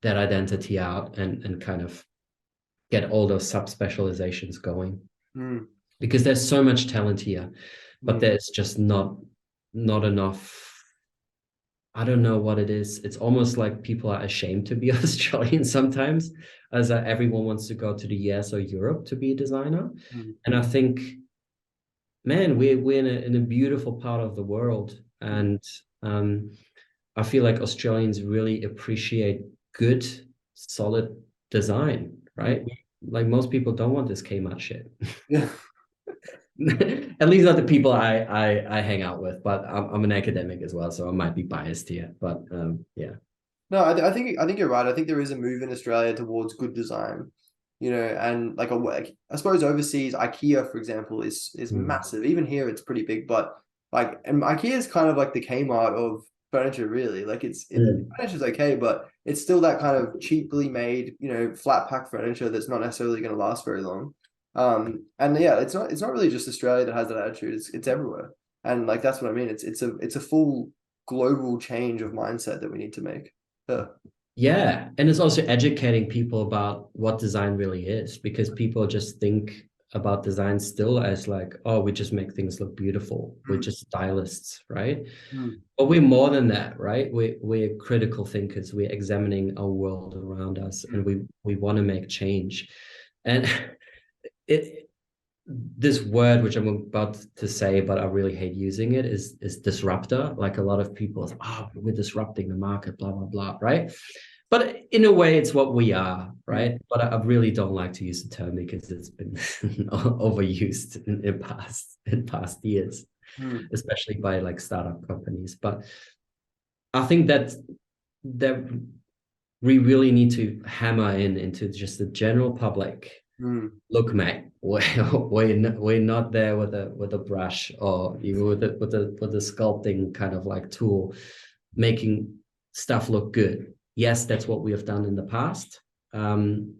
identity out and kind of get all those sub specializations going. because there's so much talent here, but
Mm.
there's just not enough. I don't know what it is. It's almost like people are ashamed to be Australian sometimes, as everyone wants to go to the US or Europe to be a designer.
Mm.
And I think, man, we're in a beautiful part of the world, and um, I feel like Australians really appreciate good, solid design,
Mm.
right? Like most people don't want this Kmart shit.
Yeah.
At least not the people I hang out with, but I'm an academic as well, so I might be biased here. But yeah.
No, I think you're right. I think there is a move in Australia towards good design, you know, and like I suppose overseas, IKEA, for example, is
Mm.
massive. Even here, it's pretty big, but like, and IKEA is kind of like the Kmart of furniture, really. Like
Mm.
furniture's okay, but it's still that kind of cheaply made, you know, flat pack furniture that's not necessarily going to last very long. And yeah, it's not really just Australia that has that attitude. It's everywhere, and like that's what I mean. It's a full global change of mindset that we need to make. Yeah.
Yeah, and it's also educating people about what design really is, because people just think about design still as like, oh, we just make things look beautiful. We're
Mm.
just stylists, right?
Mm.
But we're more than that, right? We're critical thinkers. We're examining our world around us, and
Mm.
we want to make change. And it this word which I'm about to say, but I really hate using it, is disruptor. Like a lot of people, oh, we're disrupting the market, blah blah blah, right? But in a way, it's what we are,
Mm.
right? But I really don't like to use the term because it's been overused in past years,
Mm.
especially by like startup companies. But I think that we really need to hammer into just the general public.
Mm.
Look, mate, we're not there with a brush or even with a sculpting kind of like tool, making stuff look good. Yes, that's what we have done in the past. In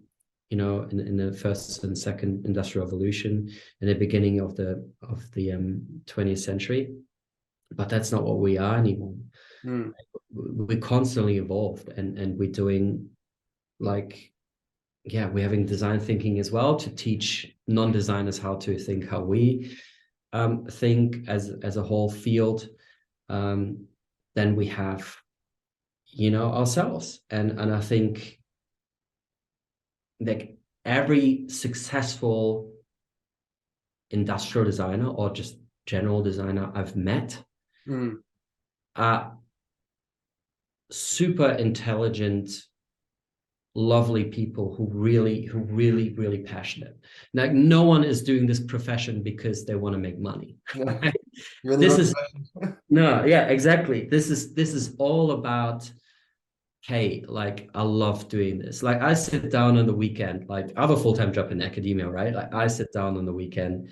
the first and second industrial revolution, in the beginning of the 20th century, but that's not what we are anymore.
Mm.
We're constantly evolved, and we're doing like, yeah, we're having design thinking as well to teach non-designers how to think how we think as a whole field. Then we have, ourselves, and I think like every successful industrial designer or just general designer I've met
Mm.
are super intelligent, lovely people who really passionate. Like no one is doing this profession because they want to make money.
Yeah.
Right?
You're in the
This
wrong
is
profession.
no, yeah, exactly. This is all about, hey, like I love doing this. Like I sit down on the weekend, like I have a full-time job in academia, right? Like I sit down on the weekend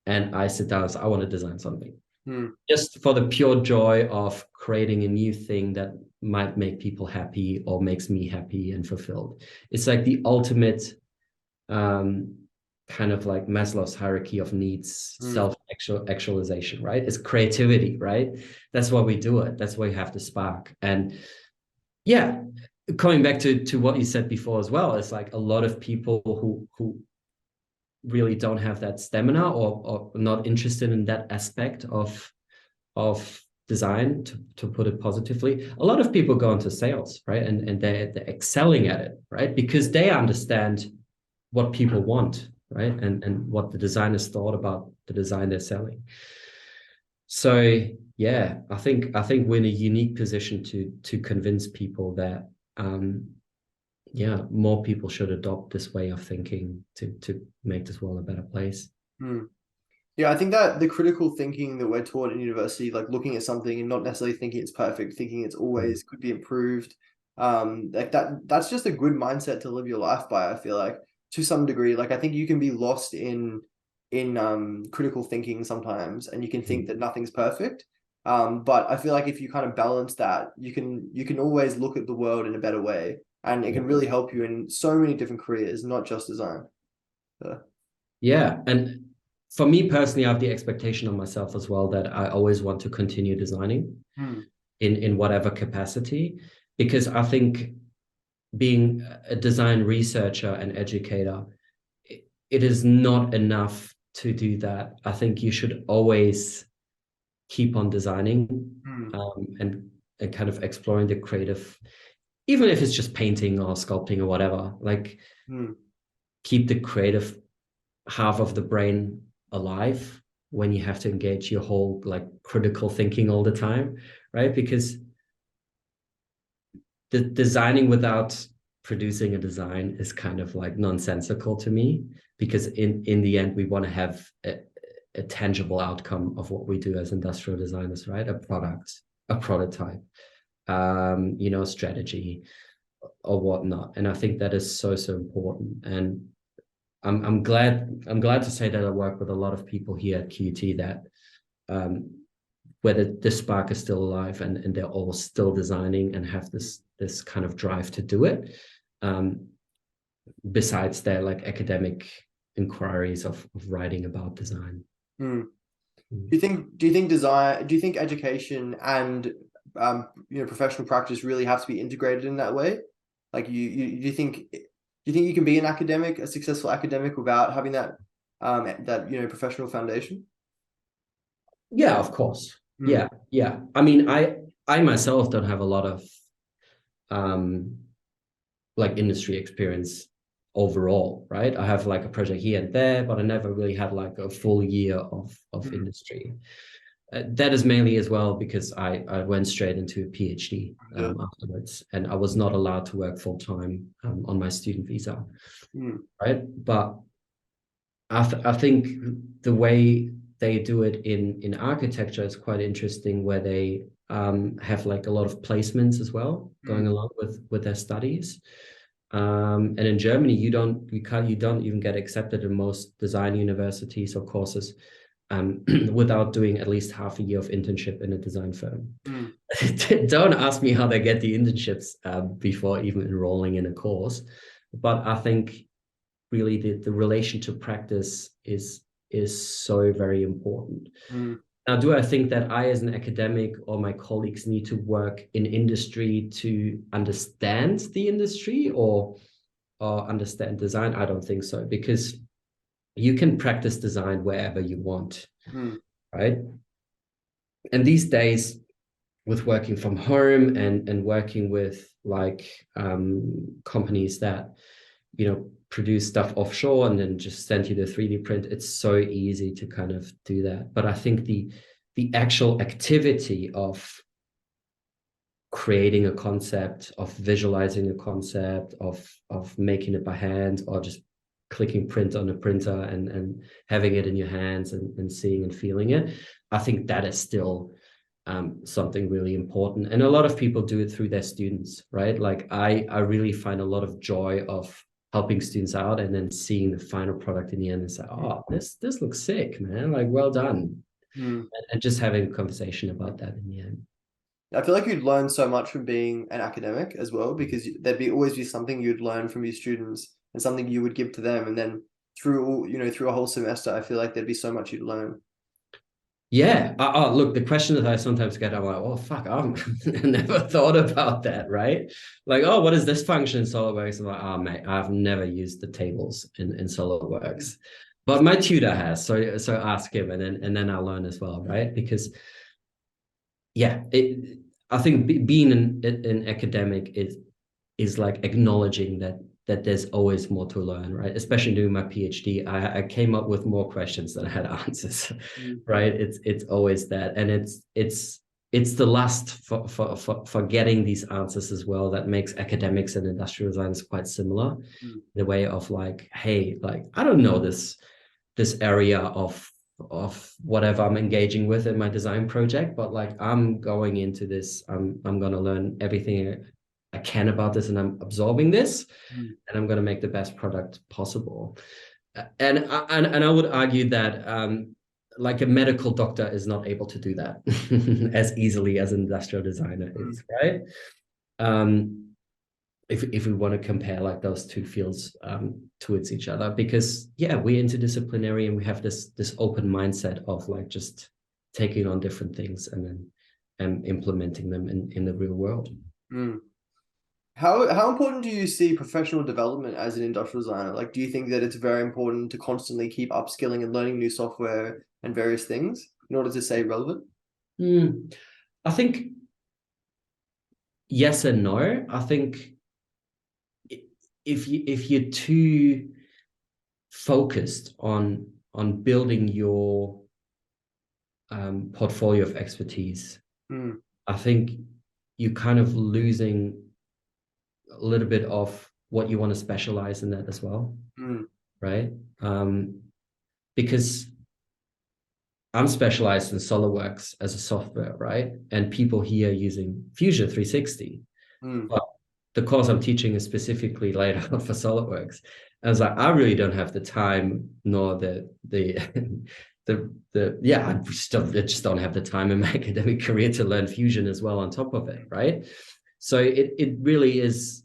and I sit down and say, I want to design something.
Mm.
Just for the pure joy of creating a new thing that might make people happy or makes me happy and fulfilled. It's like the ultimate um, kind of like Maslow's hierarchy of needs,
Mm.
self-actualization, right? It's creativity, right? That's why we do it. That's why you have to spark. And yeah, coming back to what you said before as well, it's like a lot of people who really don't have that stamina or not interested in that aspect of design, to put it positively. A lot of people go into sales, right? And they're excelling at it, right? Because they understand what people want, right? And what the designers thought about the design they're selling. So yeah, I think we're in a unique position to convince people that yeah, more people should adopt this way of thinking to make this world a better place.
Mm. Yeah, I think that the critical thinking that we're taught in university, like looking at something and not necessarily thinking it's perfect, thinking it's
Mm.
always could be improved, like that's just a good mindset to live your life by, I feel like, to some degree. Like I think you can be lost in critical thinking sometimes, and you can think
Mm.
that nothing's perfect. But I feel like if you kind of balance that, you can always look at the world in a better way, and it
Yeah.
can really help you in so many different careers, not just design. So,
Yeah, and for me personally, I have the expectation of myself as well that I always want to continue designing
hmm.
in whatever capacity, because I think being a design researcher and educator, it is not enough to do that, I think you should always keep on designing, and kind of exploring the creative, even if it's just painting or sculpting or whatever, like keep the creative half of the brain alive when you have to engage your whole like critical thinking all the time, right? Because the designing without producing a design is kind of like nonsensical to me, because in the end we want to have a tangible outcome of what we do as industrial designers, right? A product, a prototype, strategy or whatnot. And I think that is so important. And I'm glad to say that I work with a lot of people here at QUT that where the spark is still alive, and they're all still designing and have this kind of drive to do it, besides their like academic inquiries of writing about design.
Do you think education and professional practice really have to be integrated in that way? Like do you think you can be a successful academic without having that professional foundation?
Yeah, of course. Yeah. I mean, I myself don't have a lot of like industry experience overall, right? I have like a project here and there, but I never really had like a full year of industry. That is mainly as well because I went straight into a PhD afterwards, and I was not allowed to work full time on my student visa, right? But I think the way they do it in architecture is quite interesting, where they have like a lot of placements as well going along with their studies. And in Germany, you don't even get accepted in most design universities or courses without doing at least half a year of internship in a design firm. Don't ask me how they get the internships before even enrolling in a course, but I think really the relation to practice is so very important. Now, do I think that I, as an academic, or my colleagues need to work in industry to understand the industry or understand design? I don't think so, because you can practice design wherever you want, right? And these days, with working from home and working with like companies that produce stuff offshore and then just send you the 3D print, it's so easy to kind of do that. But I think the actual activity of creating a concept, of visualizing a concept, of making it by hand, or just clicking print on a printer and having it in your hands and seeing and feeling it, I think that is still something really important. And a lot of people do it through their students, right? Like I really find a lot of joy of helping students out and then seeing the final product in the end and say, oh, this looks sick, man, like well done. And just having a conversation about that in the end.
I feel like you'd learn so much from being an academic as well, because there'd always be something you'd learn from your students and something you would give to them, and then through a whole semester, I feel like there'd be so much you'd learn.
Yeah. Look, the question that I sometimes get, I'm like, oh, fuck, I've never thought about that, right? Like, oh, what is this function in SolidWorks? I'm like, oh, mate, I've never used the tables in SolidWorks. But my tutor has, so ask him, and then I'll learn as well, right? Because, yeah, I think being an academic is like acknowledging that there's always more to learn, right? Especially doing my PhD, I came up with more questions than I had answers, right? It's always that, and it's the lust for getting these answers as well that makes academics and industrial designers quite similar. The way of like, hey, like I don't know this area of whatever I'm engaging with in my design project, but like I'm going into this, I'm going to learn everything I can about this, and I'm absorbing this, and I'm going to make the best product possible. And I would argue that like a medical doctor is not able to do that as easily as an industrial designer is, right? If we want to compare like those two fields towards each other, because yeah, we're interdisciplinary and we have this open mindset of like just taking on different things and then implementing them in the real world.
How important do you see professional development as an industrial designer? Like, do you think that it's very important to constantly keep upskilling and learning new software and various things in order to stay relevant?
I think yes and no. I think if you're too focused on building your portfolio of expertise, I think you're kind of losing a little bit of what you want to specialize in that as well, right? Because I'm specialized in SolidWorks as a software, right? And people here using Fusion 360. But the course I'm teaching is specifically laid out for SolidWorks. I was like, I really don't have the time nor I just don't have the time in my academic career to learn Fusion as well on top of it, right? So it really is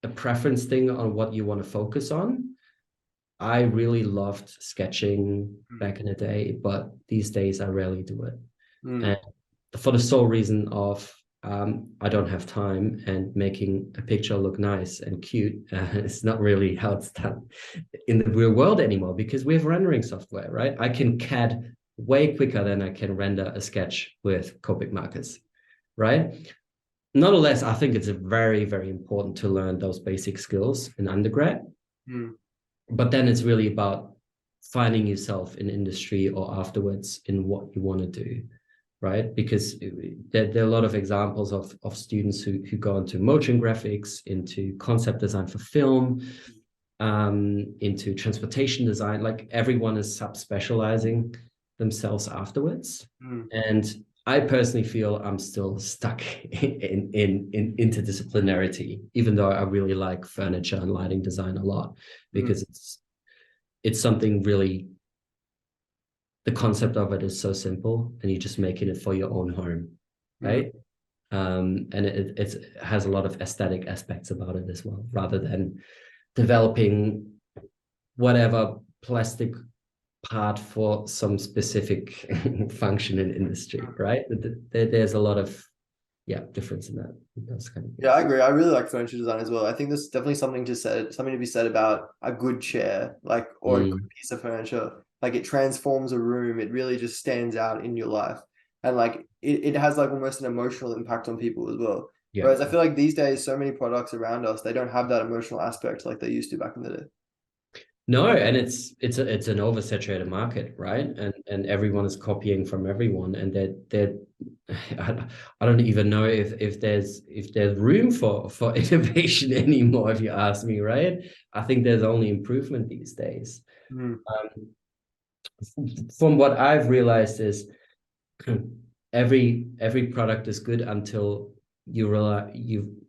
a preference thing on what you want to focus on. I really loved sketching back in the day, but these days I rarely do it. And for the sole reason of I don't have time, and making a picture look nice and cute it's not really how it's done in the real world anymore, because we have rendering software, right? I can CAD way quicker than I can render a sketch with Copic markers, right? Nonetheless, I think it's very, very important to learn those basic skills in undergrad. But then it's really about finding yourself in industry or afterwards in what you want to do, right? Because there are a lot of examples of students who go into motion graphics, into concept design for film, into transportation design. Like, everyone is subspecializing themselves afterwards. And I personally feel I'm still stuck in interdisciplinarity, even though I really like furniture and lighting design a lot, because it's something really, the concept of it is so simple, and you're just making it for your own home, right? And it has a lot of aesthetic aspects about it as well, rather than developing whatever plastic part for some specific function in industry, right? There's a lot of difference in that. Those kind of things.
Yeah, I agree. I really like furniture design as well. I think there's definitely something to be said about a good chair, like, or a good piece of furniture. Like, it transforms a room. It really just stands out in your life. And like it has like almost an emotional impact on people as well.
Yeah.
Whereas I feel like these days, so many products around us, they don't have that emotional aspect like they used to back in the day.
No, and it's an oversaturated market, right? And everyone is copying from everyone, and they're I don't even know if there's room for innovation anymore, if you ask me, right? I think there's only improvement these days. From what I've realized is every product is good until you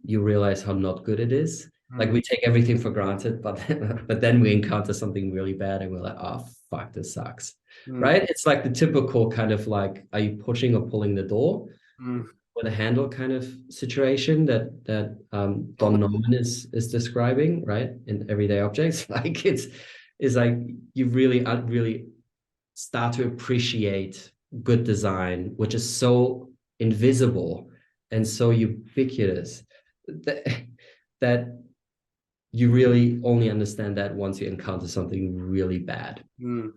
realize how not good it is. Like, we take everything for granted, but then we encounter something really bad and we're like, oh fuck, this sucks. Right? It's like the typical kind of like, are you pushing or pulling the door with a handle kind of situation that Don Norman is describing, right? In everyday objects. Like, it's like you really start to appreciate good design, which is so invisible and so ubiquitous that you really only understand that once you encounter something really bad, you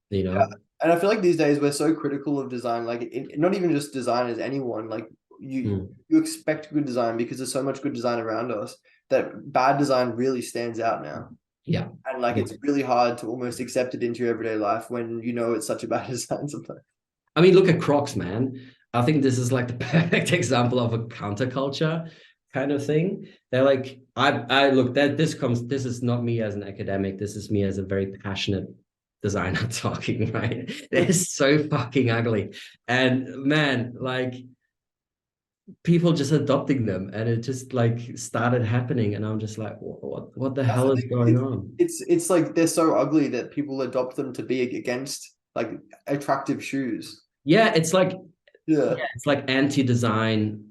know?
Yeah. And I feel like these days we're so critical of design, like not even just designers, anyone. Like, you expect good design because there's so much good design around us that bad design really stands out now.
Yeah.
And like, it's really hard to almost accept it into your everyday life when you know it's such a bad design sometimes.
I mean, look at Crocs, man. I think this is like the perfect example of a counterculture kind of thing. They're like, I look, that this is not me as an academic, this is me as a very passionate designer talking, right? It's so fucking ugly. And man, like, people just adopting them, and it just like started happening, and I'm just like, what the hell is going on?
It's like they're so ugly that people adopt them to be against like attractive shoes.
Yeah, it's like it's like anti-design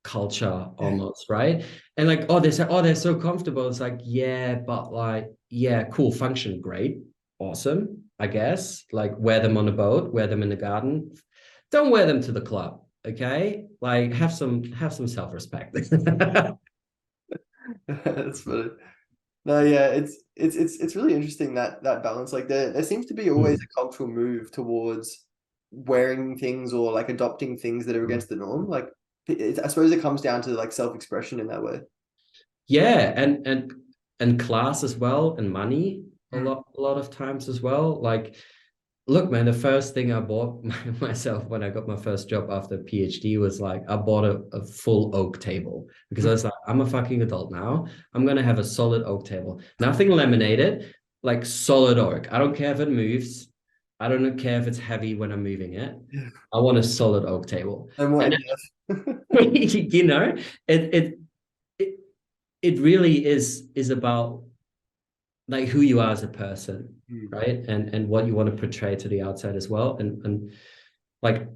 culture almost, right? And like, oh, they say, oh, they're so comfortable. It's like, yeah, but like, yeah, cool, function, great, awesome, I guess. Like, wear them on a boat, wear them in the garden. Don't wear them to the club, okay? Like, have some self-respect.
That's funny. No, yeah, it's really interesting that that balance. Like there seems to be always
Mm.
a cultural move towards wearing things or like adopting things that are against the norm. Like I suppose it comes down to like self-expression in that way.
Yeah, and class as well, and money
Mm.
a lot of times as well. Like, look, man, the first thing I bought myself when I got my first job after PhD was like I bought a full oak table because I was like, I'm a fucking adult now. I'm gonna have a solid oak table, nothing laminated, like solid oak. I don't care if it moves. I don't care if it's heavy when I'm moving it.
Yeah.
I want a solid oak table.
And what
And
in depth?
you know, it it it it really is about like who you are as a person,
Mm.
right? And what you want to portray to the outside as well. And like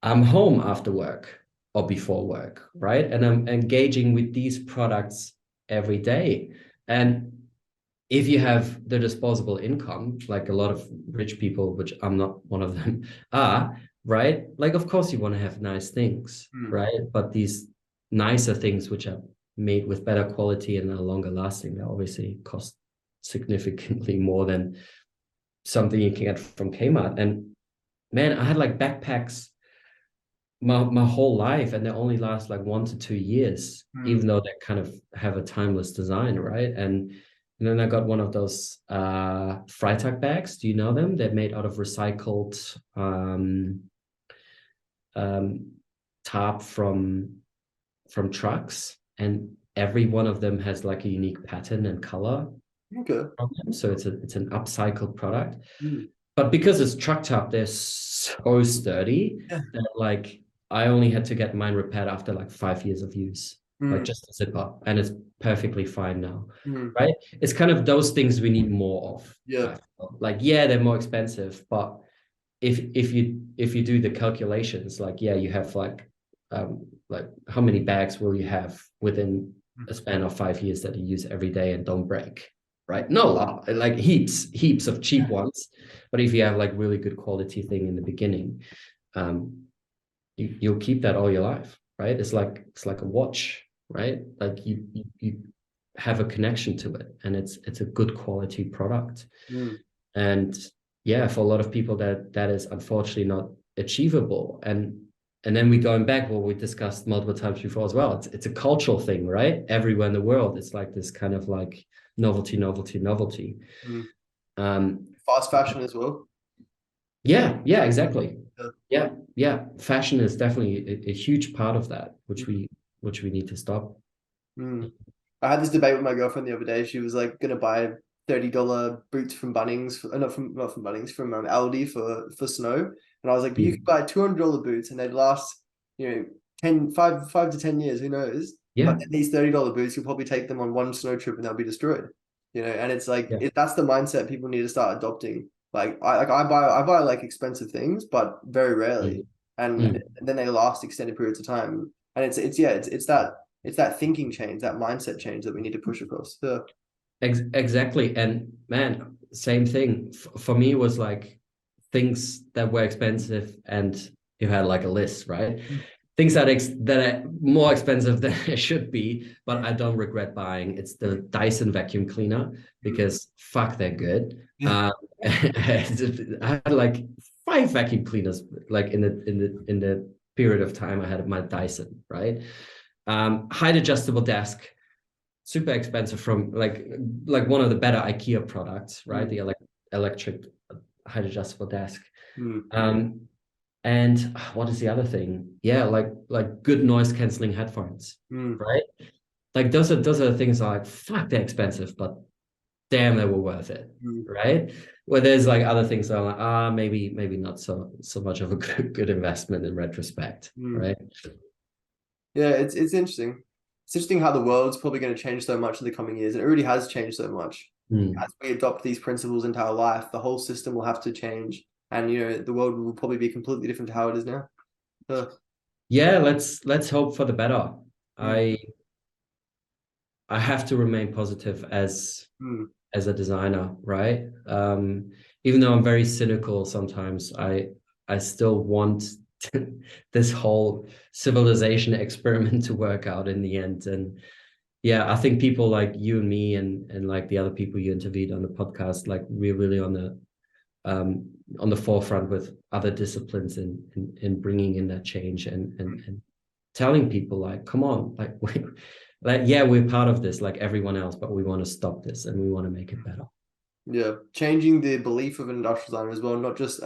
I'm home after work or before work, right? And I'm engaging with these products every day. And if you have the disposable income, like a lot of rich people, which I'm not one of them, are, right? Like, of course, you want to have nice things,
Mm.
right? But these nicer things, which are made with better quality and are longer lasting, they obviously cost significantly more than something you can get from Kmart. And man, I had like backpacks my whole life, and they only last like 1 to 2 years,
Mm.
even though they kind of have a timeless design, right? And then I got one of those Freitag bags. Do you know them? They're made out of recycled um, tarp from trucks, and every one of them has like a unique pattern and color
Okay.
from them. So it's an upcycled product.
Mm.
But because it's truck top, they're so sturdy
Yeah.
that like I only had to get mine repaired after like 5 years of use, like
Mm.
just a zip up, and it's perfectly fine now,
Mm.
right? It's kind of those things we need more of.
Yeah.
I feel. Like, yeah, they're more expensive, but if you do the calculations, like yeah, you have like how many bags will you have within a span of 5 years that you use every day and don't break, right? No, like heaps of cheap ones, but if you have like really good quality thing in the beginning, um, you'll keep that all your life, right? It's like a watch, right? Like you have a connection to it, and it's a good quality product.
Mm.
And yeah, for a lot of people that is unfortunately not achievable. And then we going back what we discussed multiple times before as well. It's a cultural thing, right? Everywhere in the world, it's like this kind of like novelty, novelty, novelty.
Mm.
Um,
Fast fashion as well.
yeah, exactly.
Yeah.
Yeah. Fashion is definitely a huge part of that, which
Mm.
we need to stop.
Mm. I had this debate with my girlfriend the other day. She was like gonna buy $30 boots from Bunnings, not from Bunnings, from Aldi for snow. And I was like, but you could
Mm.
buy $200 boots and they'd last, 5 to 10 years, who knows? But
Yeah,
then these $30 boots, you'll probably take them on one snow trip and they'll be destroyed. And it's like
yeah.
that's the mindset people need to start adopting. I buy like expensive things, but very rarely.
Mm.
And
Mm.
then they last extended periods of time. And it's that thinking change, that mindset change that we need to push across. Yeah.
Exactly. And man, same thing. For me was like things that were expensive, and you had like a list, right? Things that are more expensive than it should be, but I don't regret buying. It's the Dyson vacuum cleaner because fuck, they're good.
Yeah.
I had like 5 vacuum cleaners like in the period of time I had my Dyson, right? Height adjustable desk, super expensive from like one of the better IKEA products, right?
Mm.
The electric height adjustable desk.
Mm.
Um, and what is the other thing? Yeah, like good noise canceling headphones,
Mm.
right? Like those are the things like fuck, they're expensive, but damn, they were worth it,
Mm.
right? Where there's like other things that are like maybe not so much of a good investment in retrospect,
Mm.
right?
Yeah, it's interesting. It's interesting how the world's probably going to change so much in the coming years, and it already has changed so much.
Mm.
As we adopt these principles into our life, the whole system will have to change, and the world will probably be completely different to how it is now. Uh,
Yeah, let's hope for the better.
mm.
I have to remain positive
Mm.
as a designer, right? Even though I'm very cynical sometimes, I still want this whole civilization experiment to work out in the end. And yeah, I think people like you and me and like the other people you interviewed on the podcast, like we're really on the forefront with other disciplines in bringing in that change and telling people like, come on, like like yeah, we're part of this like everyone else, but we want to stop this and we want to make it better.
Yeah, changing the belief of an industrial designer as well, not just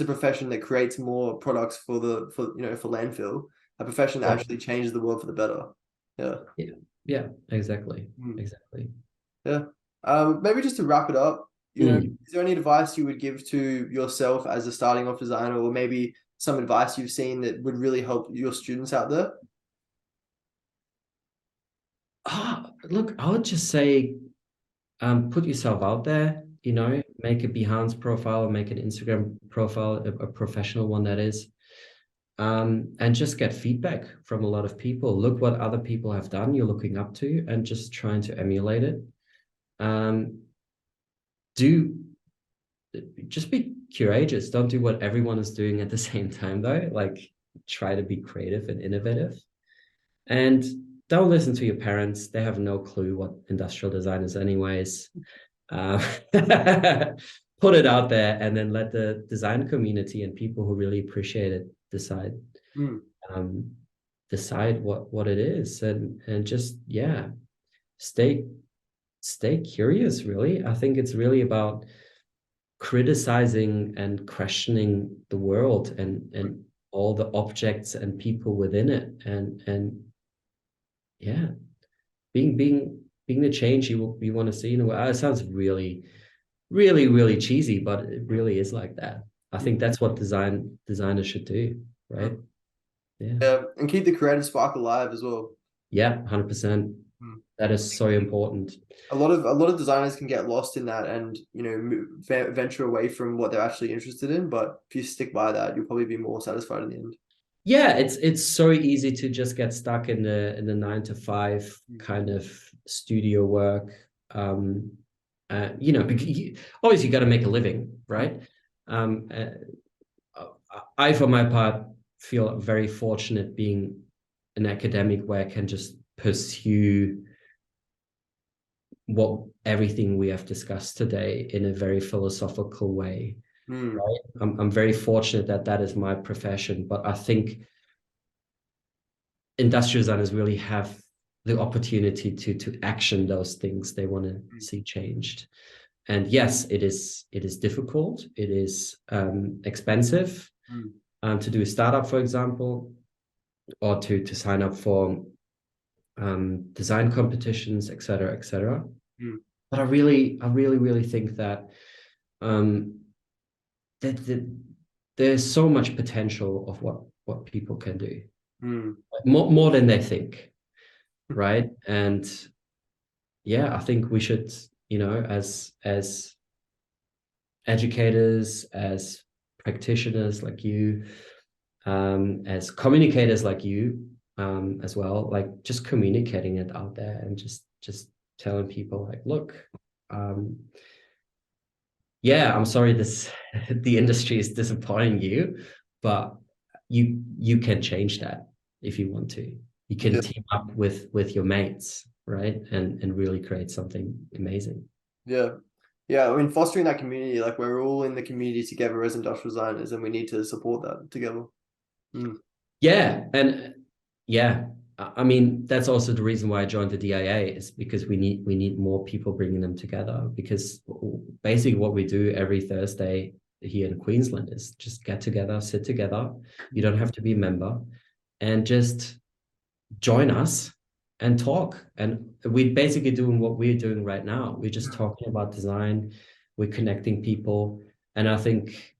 a profession that creates more products for for landfill, a profession that
Yeah,
actually changes the world for the better. Yeah.
yeah, yeah, exactly,
Mm.
exactly.
Yeah. Maybe just to wrap it up,
Mm.
is there any advice you would give to yourself as a starting off designer, or maybe some advice you've seen that would really help your students out there?
Look, I would just say put yourself out there, make a Behance profile, make an Instagram profile, a professional one that is, and just get feedback from a lot of people. Look what other people have done, you're looking up to, and just trying to emulate it. Um, do just be courageous. Don't do what everyone is doing at the same time, though. Like, try to be creative and innovative. And don't listen to your parents. They have no clue what industrial design is, anyways. Uh, put it out there and then let the design community and people who really appreciate it
Mm.
um, decide what it is and just yeah stay stay curious. Really, I think it's really about criticizing and questioning the world and all the objects and people within it and yeah being the change you want to see in the world. It sounds really cheesy, but it really is like that. I think that's what designers should do, right?
Mm.
Yeah.
Yeah, and keep the creative spark alive as well.
Yeah, 100%.
Mm.
That is so important.
A lot of designers can get lost in that and venture away from what they're actually interested in. But if you stick by that, you'll probably be more satisfied in the end.
Yeah, it's so easy to just get stuck in the 9 to 5
Mm.
kind of studio work. Um, obviously you got to make a living, right? Um, I, for my part, feel very fortunate being an academic where I can just pursue what everything we have discussed today in a very philosophical way.
Mm.
Right? I'm very fortunate that that is my profession, but I think industrial designers really have the opportunity to action those things they want to see changed. And yes, it is difficult. It is expensive
Mm.
to do a startup, for example, or to sign up for design competitions, etc., etc.
Mm.
But I really think that um, that there's so much potential of what people can do,
Mm.
more than they think, right? And yeah, I think we should, as educators, as practitioners like you, as communicators like you, as well, like just communicating it out there and just telling people like, look, um, yeah, I'm sorry this the industry is disappointing you, but you can change that if you want to. You can
Yeah.
team up with your mates, right? And really create something amazing.
Yeah. Yeah. I mean, fostering that community, like we're all in the community together as industrial designers, and we need to support that together. Mm.
Yeah, and yeah, I mean that's also the reason why I joined the DIA is because we need more people bringing them together because basically what we do every Thursday here in Queensland is just get together, sit together. You don't have to be a member and just join us and talk. And we're basically doing what we're doing right now. We're just talking about design, we're connecting people, and I think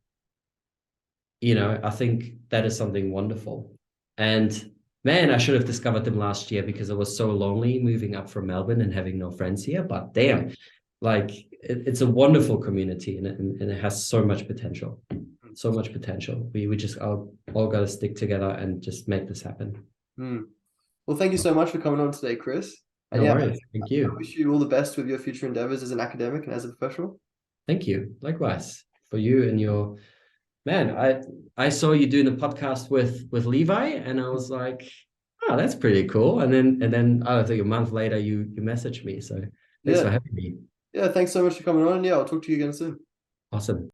that is something wonderful. And man, I should have discovered them last year because I was so lonely moving up from Melbourne and having no friends here. But damn, like it's a wonderful community and it has so much potential. So much potential. We just all got to stick together and just make this happen.
Mm. Well, thank you so much for coming on today, Chris. And
No
yeah,
worries. Thank
I
you.
wish you all the best with your future endeavors as an academic and as a professional.
Thank you. Likewise for you and your man. I saw you doing the podcast with Levi, and I was like, oh, that's pretty cool. And then I think a month later you messaged me. So thanks for
Yeah.
having me.
Yeah. Thanks so much for coming on. Yeah, I'll talk to you again soon.
Awesome.